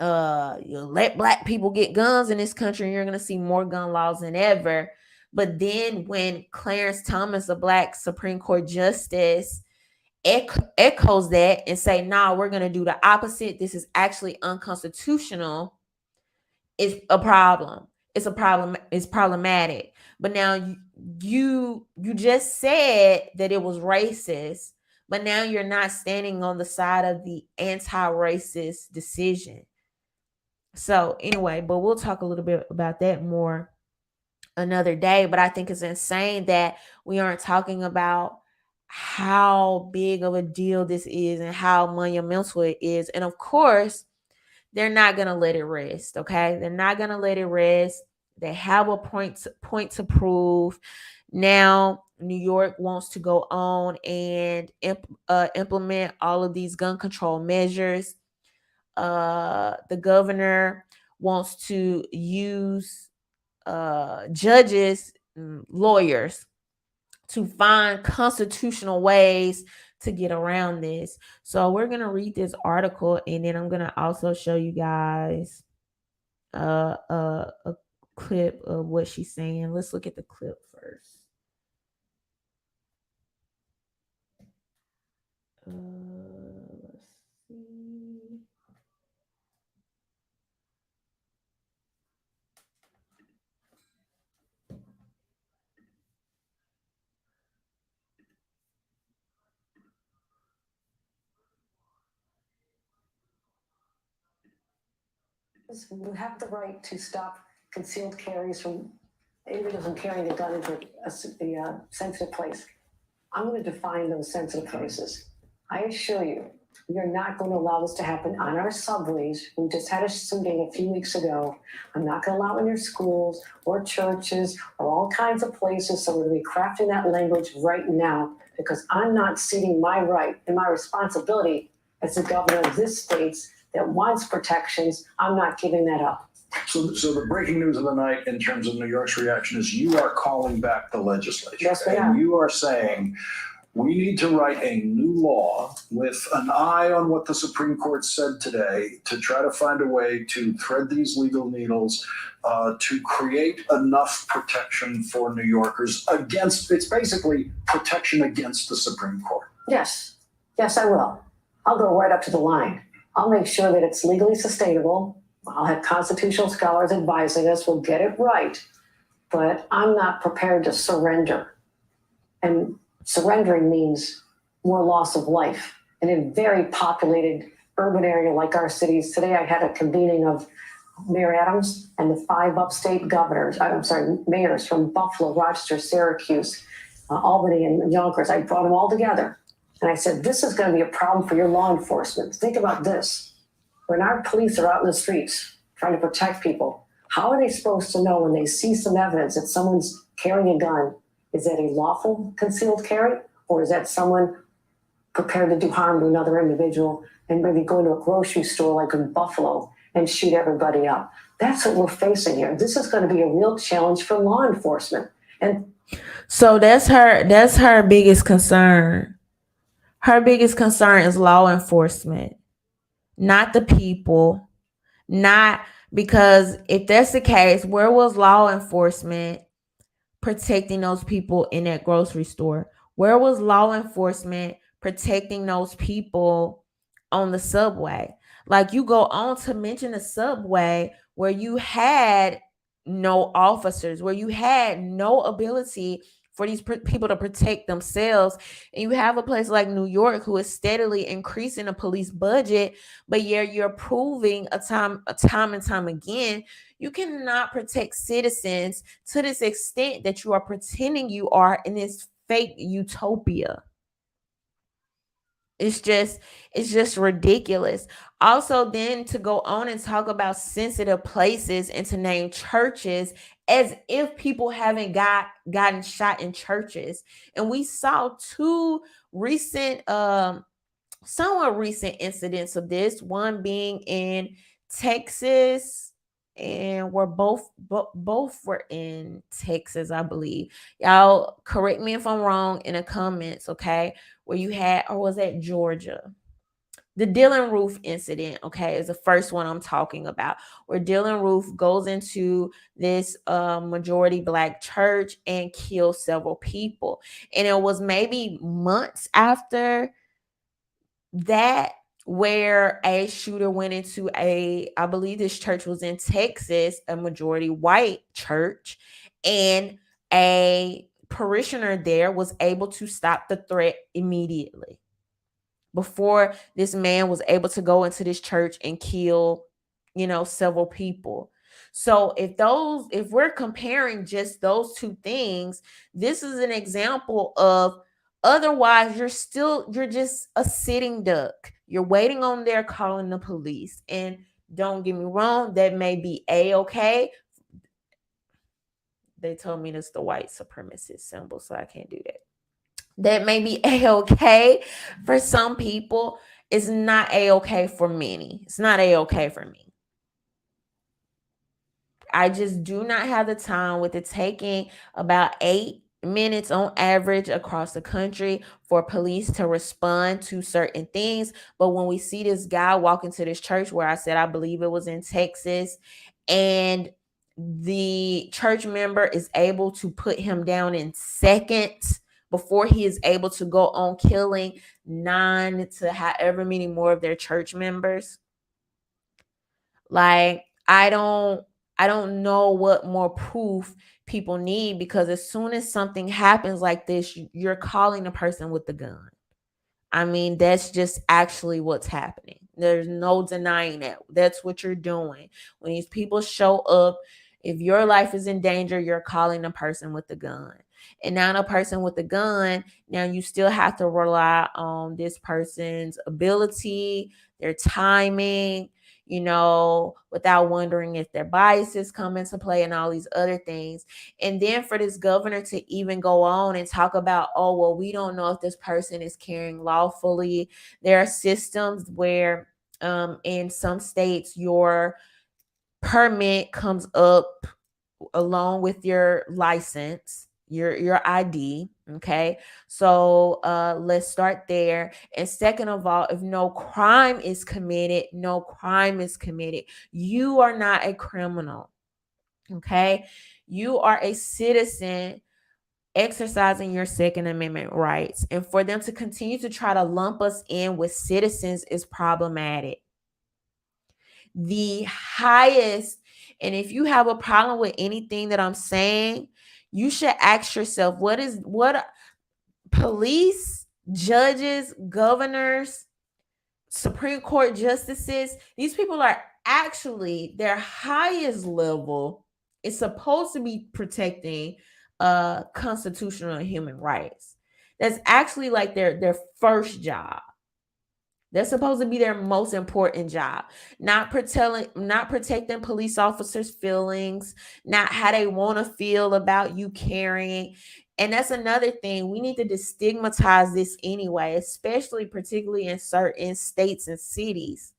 you let Black people get guns in this country and you're going to see more gun laws than ever. But then when Clarence Thomas, a Black Supreme Court justice, echoes that and say, nah, we're going to do the opposite, this is actually unconstitutional, it's a problem. It's a problem. It's problematic. But now you just said that it was racist, but now you're not standing on the side of the anti-racist decision. So anyway, but we'll talk a little bit about that more another day. But I think it's insane that we aren't talking about how big of a deal this is and how monumental it is. And of course, they're not going to let it rest. Okay. They're not going to let it rest. They have a point to prove. Now, New York wants to go on and implement all of these gun control measures. The governor wants to use judges, lawyers, to find constitutional ways to get around this. So we're going to read this article, and then I'm going to also show you guys a clip of what she's saying. Let's look at the clip first. Let's see. You have the right to stop concealed carries from individuals from carrying a gun into a sensitive place. I'm going to define those sensitive places. I assure you, we are not going to allow this to happen on our subways. We just had a shooting a few weeks ago. I'm not going to allow it in your schools or churches or all kinds of places. So we're going to be crafting that language right now, because I'm not ceding my right and my responsibility as the governor of this state that wants protections. I'm not giving that up. So the breaking news of the night in terms of New York's reaction is you are calling back the legislature. Yes, we are. And you are saying we need to write a new law with an eye on what the Supreme Court said today to try to find a way to thread these legal needles to create enough protection for New Yorkers against, it's basically protection against the Supreme Court. Yes, I will. I'll go right up to the line. I'll make sure that it's legally sustainable. I'll have constitutional scholars advising us. We'll get it right. But I'm not prepared to surrender. And surrendering means more loss of life. In a very populated urban area like our cities, today I had a convening of Mayor Adams and the 5 upstate mayors from Buffalo, Rochester, Syracuse, Albany, and Yonkers. I brought them all together. And I said, this is going to be a problem for your law enforcement. Think about this. When our police are out in the streets trying to protect people, how are they supposed to know when they see some evidence that someone's carrying a gun? Is that a lawful concealed carry? Or is that someone prepared to do harm to another individual and maybe go into a grocery store like in Buffalo and shoot everybody up? That's what we're facing here. This is going to be a real challenge for law enforcement. And so that's her biggest concern. Her biggest concern is law enforcement, not the people. Not because if that's the case, where was law enforcement protecting those people in that grocery store? Where was law enforcement protecting those people on the subway? Like, you go on to mention the subway where you had no officers, where you had no ability for these people to protect themselves. And you have a place like New York who is steadily increasing the police budget, but you're proving a time and time again, you cannot protect citizens to this extent that you are pretending you are in this fake utopia. It's just ridiculous. Also, then to go on and talk about sensitive places and to name churches as if people haven't gotten shot in churches. And we saw 2 recent, somewhat recent incidents of this, one being in Texas, and we're both were in Texas, I believe. Y'all correct me if I'm wrong in the comments, okay? Where you had, or was that Georgia? The Dylan Roof incident, okay, is the first one I'm talking about, where Dylan Roof goes into this majority Black church and kills several people. And it was maybe months after that where a shooter went into I believe this church was in Texas, a majority white church, and a parishioner there was able to stop the threat immediately before this man was able to go into this church and kill, several people. So if we're comparing just those 2 things, this is an example of, otherwise you're just a sitting duck. You're waiting on their calling the police. And don't get me wrong, that may be a-okay. They told me that's the white supremacist symbol, so I can't do that. That may be a-okay for some people. It's not a-okay for many. It's not a-okay for me. I just do not have the time with it taking about 8 minutes on average across the country for police to respond to certain things. But when we see this guy walk into this church, where I said I believe it was in Texas, and the church member is able to put him down in seconds before he is able to go on killing 9 to however many more of their church members. Like, I don't know what more proof people need, because as soon as something happens like this, you're calling the person with the gun. I mean, that's just actually what's happening. There's no denying that. That's what you're doing. When these people show up, if your life is in danger, you're calling the person with the gun. And now the person with the gun, now you still have to rely on this person's ability, their timing, without wondering if their biases come into play and all these other things. And then for this governor to even go on and talk about, oh, well, we don't know if this person is carrying lawfully. There are systems where in some states, your permit comes up along with your license. your ID. Okay, so let's start there. And second of all, if no crime is committed, you are not a criminal. Okay, you are a citizen exercising your Second Amendment rights. And for them to continue to try to lump us in with citizens is problematic. The highest, and if you have a problem with anything that I'm saying, you should ask yourself, what police, judges, governors, Supreme Court justices, these people are actually, their highest level is supposed to be protecting constitutional and human rights. That's actually like their first job. That's supposed to be their most important job. Not protecting police officers' feelings, not how they want to feel about you carrying. And that's another thing. We need to destigmatize this anyway, especially particularly in certain states and cities.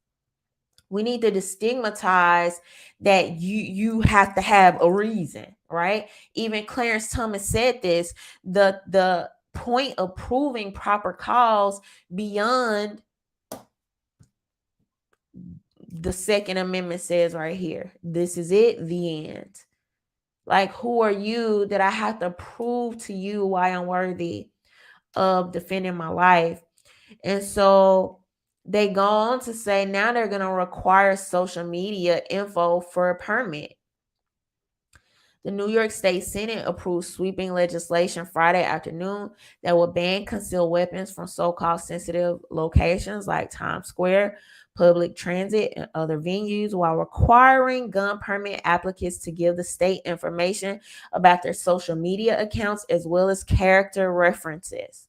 We need to destigmatize that you have to have a reason, right? Even Clarence Thomas said this, the point of proving proper cause beyond the Second Amendment says right here. This is it, the end. Like, who are you that I have to prove to you why I'm worthy of defending my life? And so they go on to say now they're going to require social media info for a permit. The New York State Senate approved sweeping legislation Friday afternoon that will ban concealed weapons from so-called sensitive locations like Times Square, public transit, and other venues, while requiring gun permit applicants to give the state information about their social media accounts as well as character references.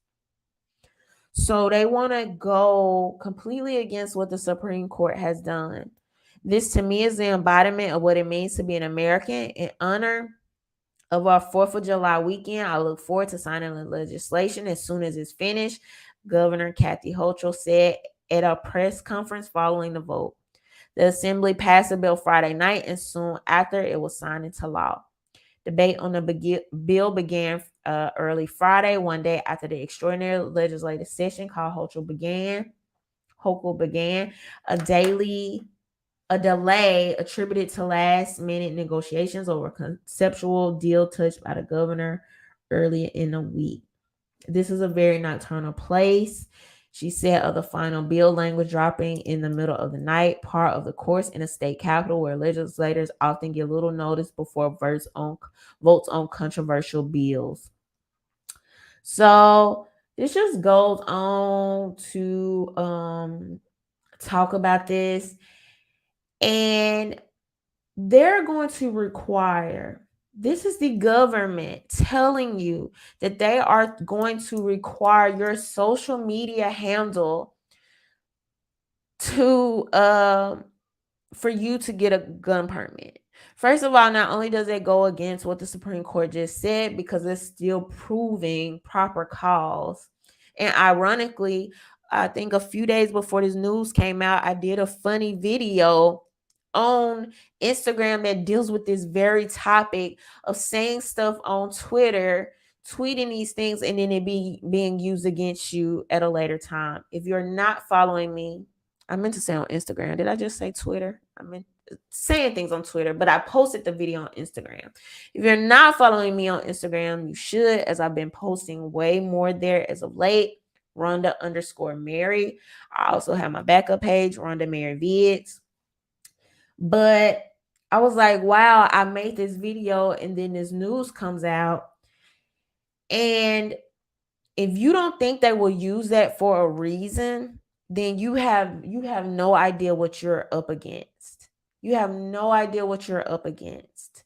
So they want to go completely against what the Supreme Court has done. This to me is the embodiment of what it means to be an American. In honor of our 4th of July weekend, I look forward to signing the legislation as soon as it's finished, Governor Kathy Hochul said at a press conference following the vote. The Assembly passed the bill Friday night, and soon after it was signed into law. Debate on the bill began early Friday, one day after the extraordinary legislative session called Hochul began. A delay attributed to last-minute negotiations over a conceptual deal touched by the governor earlier in the week. This is a very nocturnal place, she said, of the final bill language dropping in the middle of the night, part of the course in a state capitol where legislators often get little notice before votes on controversial bills. So this just goes on to talk about this. And they're going to require, this is the government telling you that they are going to require your social media handle to for you to get a gun permit. First of all, not only does it go against what the Supreme Court just said, because it's still proving proper cause. And ironically, I think a few days before this news came out, I did a funny video on Instagram that deals with this very topic of saying stuff on Twitter, tweeting these things, and then it being used against you at a later time. If you're not following me, I meant to say on Instagram. Did I just say Twitter? I meant saying things on Twitter, but I posted the video on Instagram. If you're not following me on Instagram, you should, as I've been posting way more there as of late. Rhonda_Mary. I also have my backup page, RhondaMary Vids. But I was like, wow, I made this video and then this news comes out. And if you don't think they will use that for a reason, then you have no idea what you're up against. You have no idea what you're up against.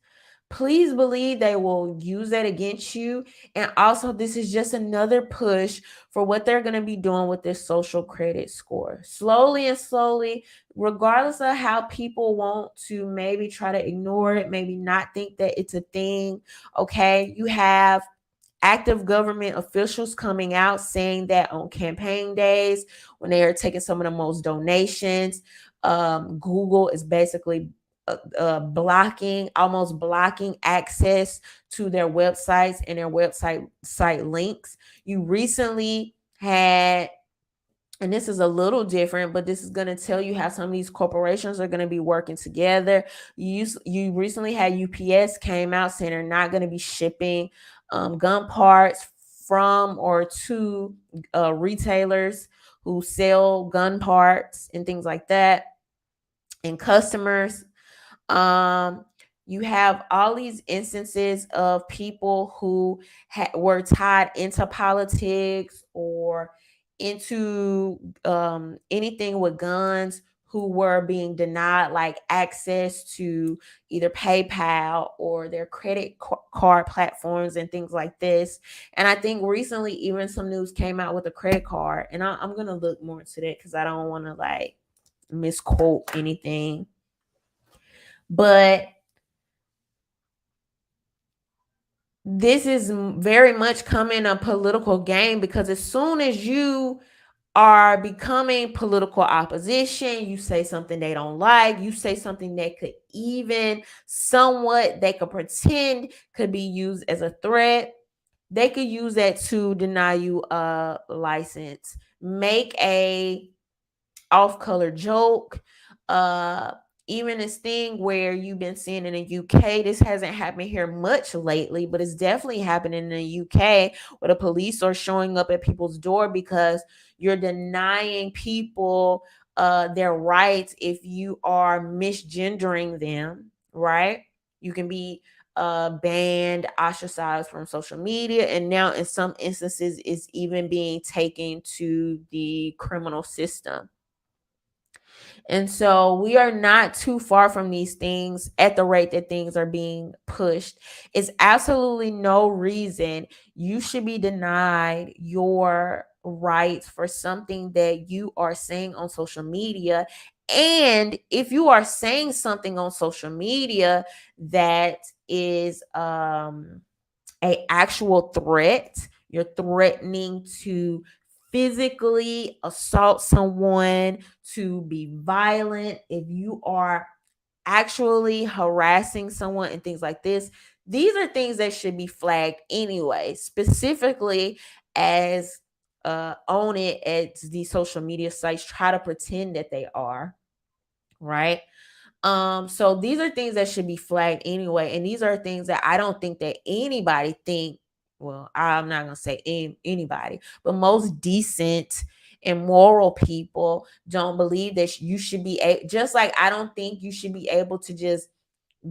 Please believe they will use that against you. And also, this is just another push for what they're going to be doing with this social credit score. Slowly and slowly, regardless of how people want to maybe try to ignore it, maybe not think that it's a thing, okay? You have active government officials coming out saying that on campaign days, when they are taking some of the most donations, Google is basically almost blocking access to their websites and their site links. You recently had, and this is a little different, but this is going to tell you how some of these corporations are going to be working together. You recently had UPS came out saying they're not going to be shipping gun parts from or to retailers who sell gun parts and things like that, and customers. You have all these instances of people who were tied into politics or into anything with guns, who were being denied like access to either PayPal or their credit card platforms and things like this. And I think recently even some news came out with a credit card, and I'm gonna look more into that because I don't want to like misquote anything. But this is very much coming a political game, because as soon as you are becoming political opposition, you say something they don't like, you say something that could even somewhat, they could pretend could be used as a threat, they could use that to deny you a license, make a off-color joke, even this thing where you've been seeing in the UK. This hasn't happened here much lately, but it's definitely happening in the UK, where the police are showing up at people's door because you're denying people their rights if you are misgendering them, right? You can be banned, ostracized from social media, and now in some instances it's even being taken to the criminal system. And so we are not too far from these things at the rate that things are being pushed. It's absolutely no reason you should be denied your rights for something that you are saying on social media. And if you are saying something on social media that is a actual threat, you're threatening to physically assault someone, to be violent, if you are actually harassing someone and things like this, these are things that should be flagged anyway, specifically as own it as these social media sites try to pretend that they are, right? So these are things that should be flagged anyway, and these are things that I don't think that anybody think, well, I'm not gonna say anybody, but most decent and moral people don't believe that you should be just like I don't think you should be able to just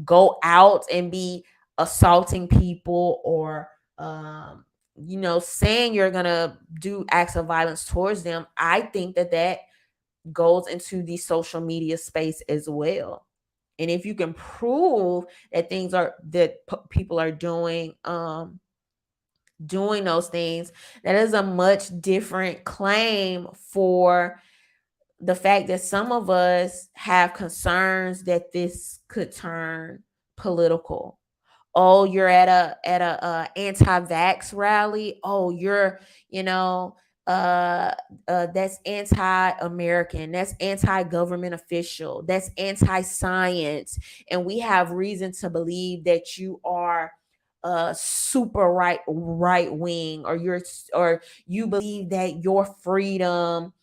go out and be assaulting people or saying you're gonna do acts of violence towards them. I think that goes into the social media space as well. And if you can prove that people are doing those things, that is a much different claim for the fact that some of us have concerns that this could turn political. Oh, you're at a anti-vax rally. Oh, you're, that's anti-American. That's anti-government official. That's anti-science. And we have reason to believe that you are super right wing, or you believe that your freedom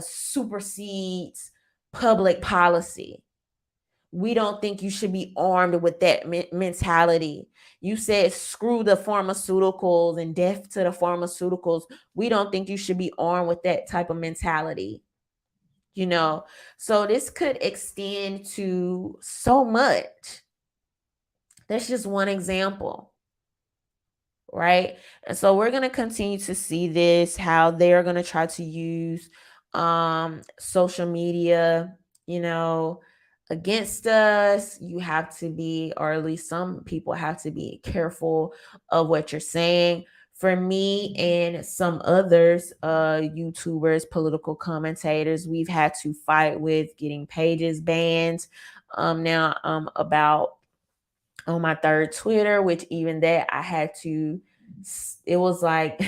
supersedes public policy. We don't think you should be armed with that mentality. You said screw the pharmaceuticals and death to the pharmaceuticals. We don't think you should be armed with that type of mentality. So this could extend to so much. That's just one example, right? And so we're going to continue to see this, how they're going to try to use social media, against us. You have to be, or at least some people have to be careful of what you're saying. For me and some others, YouTubers, political commentators, we've had to fight with getting pages banned. Now about on my third Twitter, which even that I had to, it was like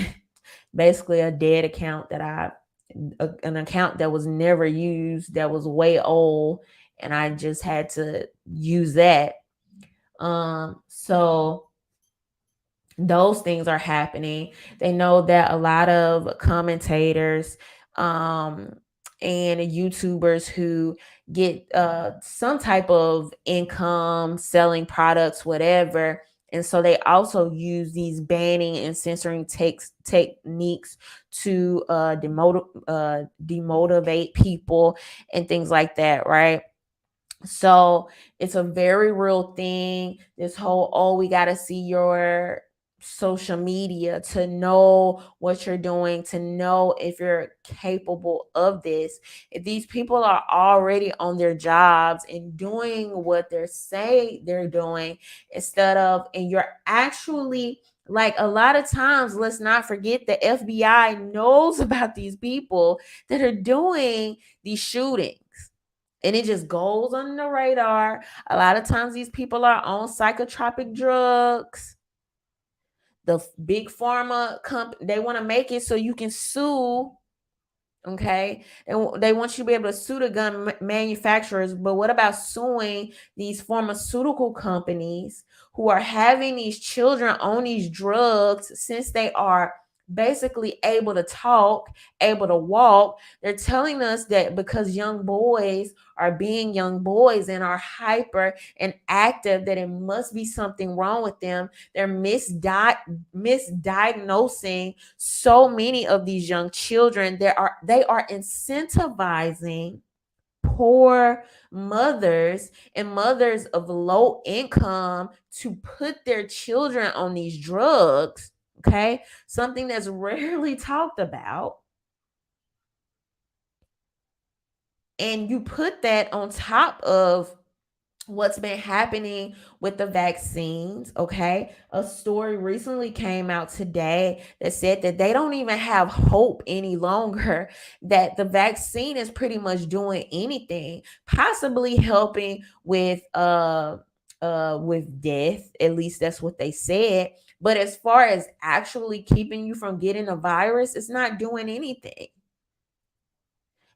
basically a dead account an account that was never used, that was way old. and I just had to use that. So those things are happening. They know that a lot of commentators and YouTubers who get some type of income selling products, whatever. And so they also use these banning and censoring techniques to demotivate people and things like that, right? So it's a very real thing. This whole, oh, we got to see your social media to know what you're doing, to know if you're capable of this. If these people are already on their jobs and doing what they're saying they're doing, instead of, and you're actually, like, a lot of times, let's not forget the FBI knows about these people that are doing these shootings. And it just goes under the radar. A lot of times these people are on psychotropic drugs. The big pharma company, they want to make it so you can sue. Okay. And they want you to be able to sue the gun manufacturers. But what about suing these pharmaceutical companies who are having these children on these drugs since they are basically able to talk, able to walk? They're telling us that because young boys are being young boys and are hyper and active, that it must be something wrong with them. They're misdiagnosing so many of these young children. They are incentivizing poor mothers and mothers of low income to put their children on these drugs. Okay, something that's rarely talked about. And you put that on top of what's been happening with the vaccines. Okay, a story recently came out today that said that they don't even have hope any longer that the vaccine is pretty much doing anything, possibly helping with death. At least that's what they said. But as far as actually keeping you from getting a virus, it's not doing anything.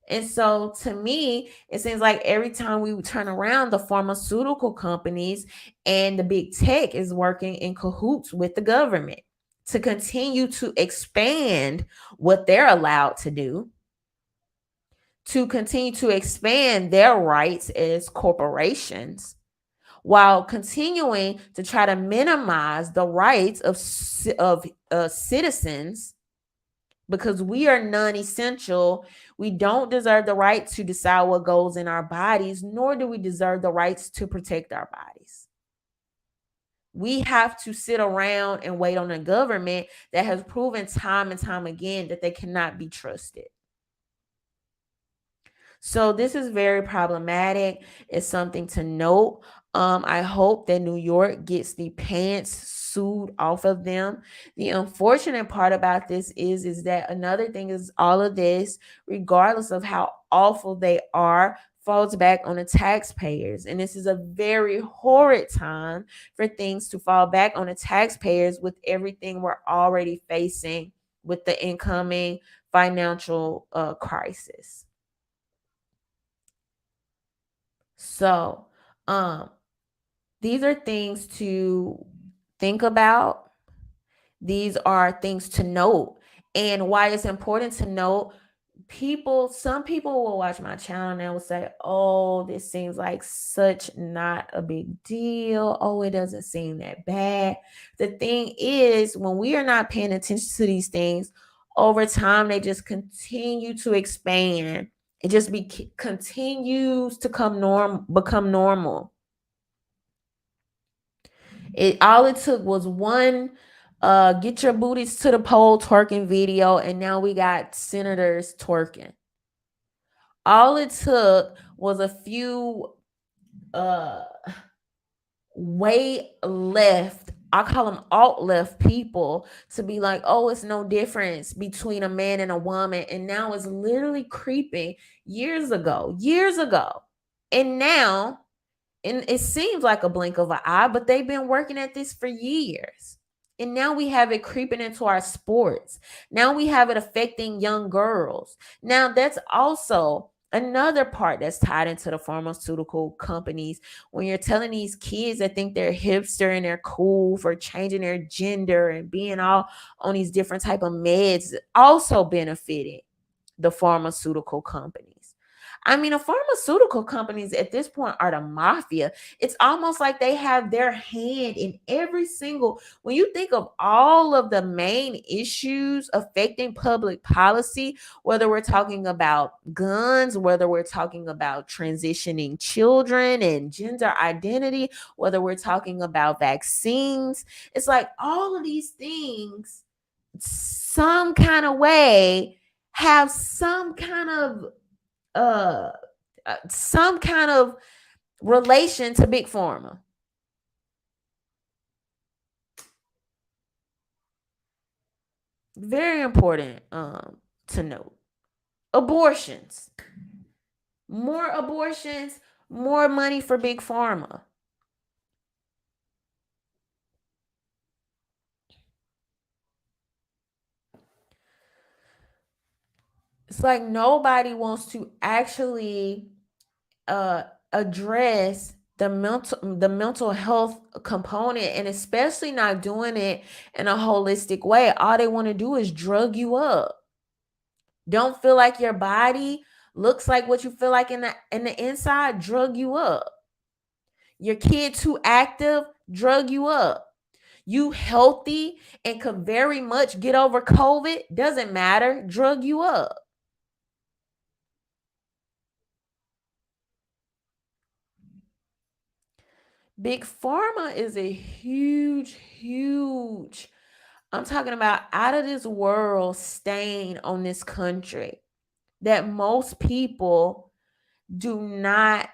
And so to me, it seems like every time we turn around, the pharmaceutical companies and the big tech is working in cahoots with the government to continue to expand what they're allowed to do, to continue to expand their rights as corporations, while continuing to try to minimize the rights of citizens, because we are non-essential. We don't deserve the right to decide what goes in our bodies, nor do we deserve the rights to protect our bodies. We have to sit around and wait on a government that has proven time and time again that they cannot be trusted. So this is very problematic. It's something to note. I hope that New York gets the pants sued off of them. The unfortunate part about this is that another thing is all of this, regardless of how awful they are, falls back on the taxpayers. And this is a very horrid time for things to fall back on the taxpayers with everything we're already facing with the incoming financial crisis. So, these are things to think about. These are things to note. And why it's important to note, some people will watch my channel and they will say, oh, this seems like such not a big deal. Oh, it doesn't seem that bad. The thing is, when we are not paying attention to these things, over time, they just continue to expand. It just continues to become normal. All it took was one get your booties to the pole twerking video, and now we got senators twerking. All it took was a few way left, I call them alt left people, to be like, oh, it's no difference between a man and a woman. And now it's literally creeping years ago. And now, and it seems like a blink of an eye, but they've been working at this for years. And now we have it creeping into our sports. Now we have it affecting young girls. Now that's also Another part that's tied into the pharmaceutical companies, when you're telling these kids that think they're hipster and they're cool for changing their gender and being all on these different type of meds, also benefited the pharmaceutical companies. I mean, the pharmaceutical companies at this point are the mafia. It's almost like they have their hand in every single, when you think of all of the main issues affecting public policy, whether we're talking about guns, whether we're talking about transitioning children and gender identity, whether we're talking about vaccines, it's like all of these things, some kind of way, have some kind of relation to big pharma. Very important to note. Abortions. More abortions, more money for big pharma. It's like nobody wants to actually address the mental health component, and especially not doing it in a holistic way. All they want to do is drug you up. Don't feel like your body looks like what you feel like in the inside, drug you up. Your kid too active, drug you up. You healthy and could very much get over COVID, doesn't matter, drug you up. Big pharma is a huge, I'm talking about out of this world stain on this country that most people do not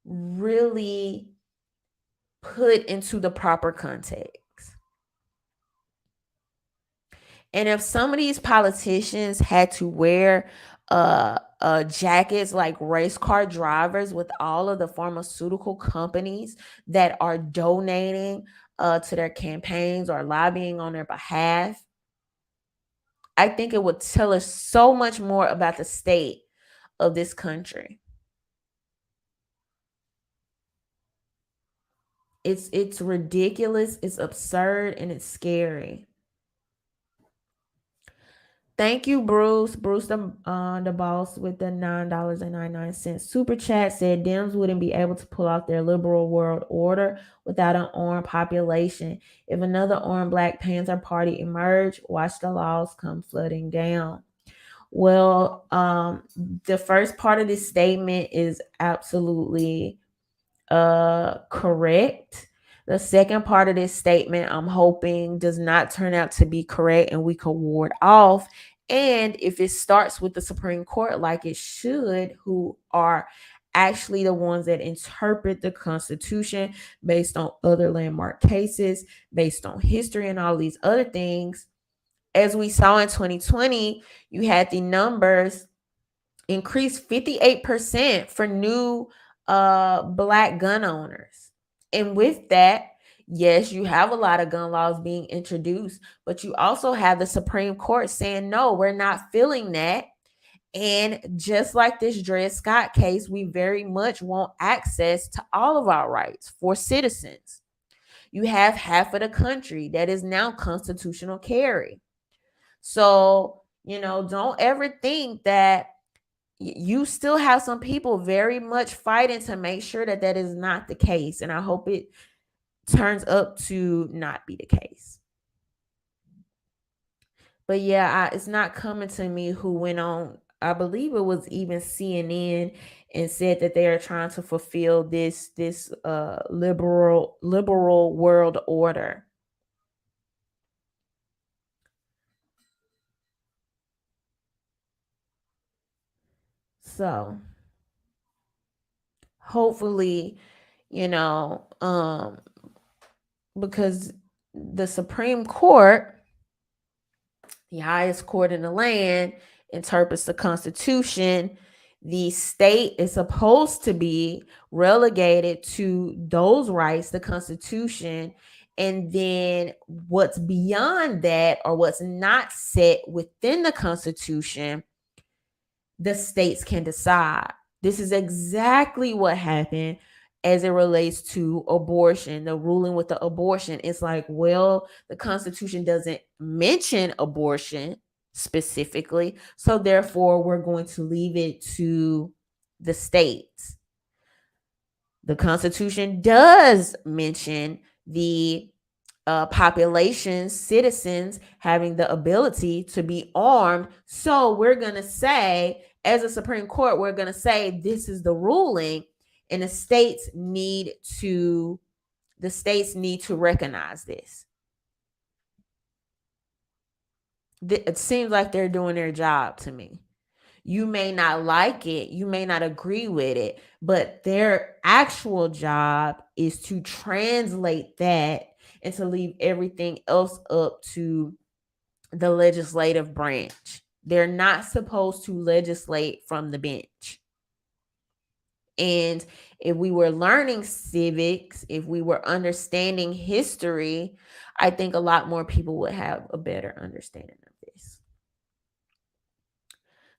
really put into the proper context. And if some of these politicians had to wear jackets like race car drivers with all of the pharmaceutical companies that are donating to their campaigns or lobbying on their behalf, I think it would tell us so much more about the state of this country. It's ridiculous, it's absurd, and it's scary. Thank you, Bruce. Bruce, the boss with the $9.99 super chat, said Dems wouldn't be able to pull off their liberal world order without an armed population. If another armed Black Panther Party emerged, watch the laws come flooding down. Well, the first part of this statement is absolutely correct. The second part of this statement, I'm hoping, does not turn out to be correct and we can ward off. And if it starts with the Supreme Court like it should, who are actually the ones that interpret the Constitution based on other landmark cases, based on history and all these other things, as we saw in 2020, you had the numbers increase 58% for new Black gun owners. And with that, yes, you have a lot of gun laws being introduced, but you also have the Supreme Court saying, no, we're not feeling that. And just like this Dred Scott case, we very much want access to all of our rights for citizens. You have half of the country that is now constitutional carry. So, don't ever think that you still have some people very much fighting to make sure that that is not the case. And I hope it turns up to not be the case. But yeah, it's not coming to me who went on, I believe it was even CNN, and said that they are trying to fulfill this liberal world order. So hopefully, because the Supreme Court, the highest court in the land, interprets the Constitution, the state is supposed to be relegated to those rights, the Constitution, and then what's beyond that or what's not set within the Constitution, the states can decide. This is exactly what happened as it relates to abortion, the ruling with the abortion. It's like, well, the Constitution doesn't mention abortion specifically, so therefore we're going to leave it to the states. The Constitution does mention the population, citizens having the ability to be armed. So we're going to say, as a Supreme Court, we're going to say this is the ruling, and the states need to recognize this. It seems like they're doing their job to me. You may not like it, you may not agree with it, but their actual job is to translate that and to leave everything else up to the legislative branch. They're not supposed to legislate from the bench. And if we were learning civics, if we were understanding history, I think a lot more people would have a better understanding of this.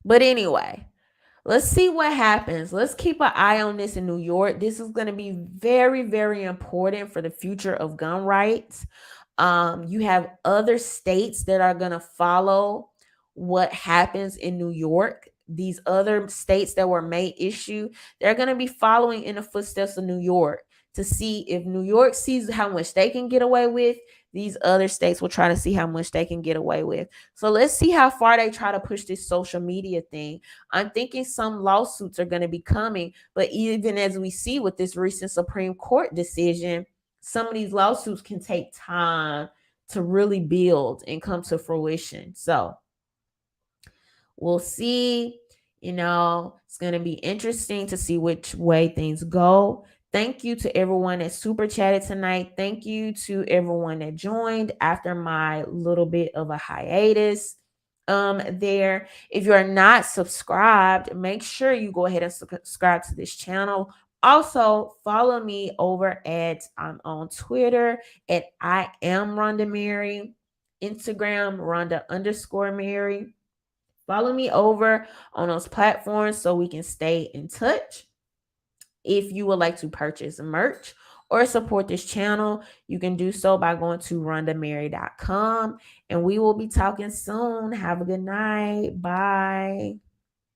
But anyway, let's see what happens. Let's keep an eye on this in New York. This is going to be very, very important for the future of gun rights. You have other states that are going to follow what happens in New York. These other states that were made issue, they're going to be following in the footsteps of New York to see if New York sees how much they can get away with. These other states will try to see how much they can get away with. So let's see how far they try to push this social media thing. I'm thinking some lawsuits are going to be coming, but even as we see with this recent Supreme Court decision, some of these lawsuits can take time to really build and come to fruition. So we'll see. It's going to be interesting to see which way things go. Thank you to everyone that super chatted tonight. Thank you to everyone that joined after my little bit of a hiatus there. If you're not subscribed, make sure you go ahead and subscribe to this channel. Also, follow me over at on Twitter at I am RhondaMary, Instagram Rhonda_Mary. Follow me over on those platforms so we can stay in touch. If you would like to purchase merch or support this channel, you can do so by going to RhondaMary.com. And we will be talking soon. Have a good night. Bye.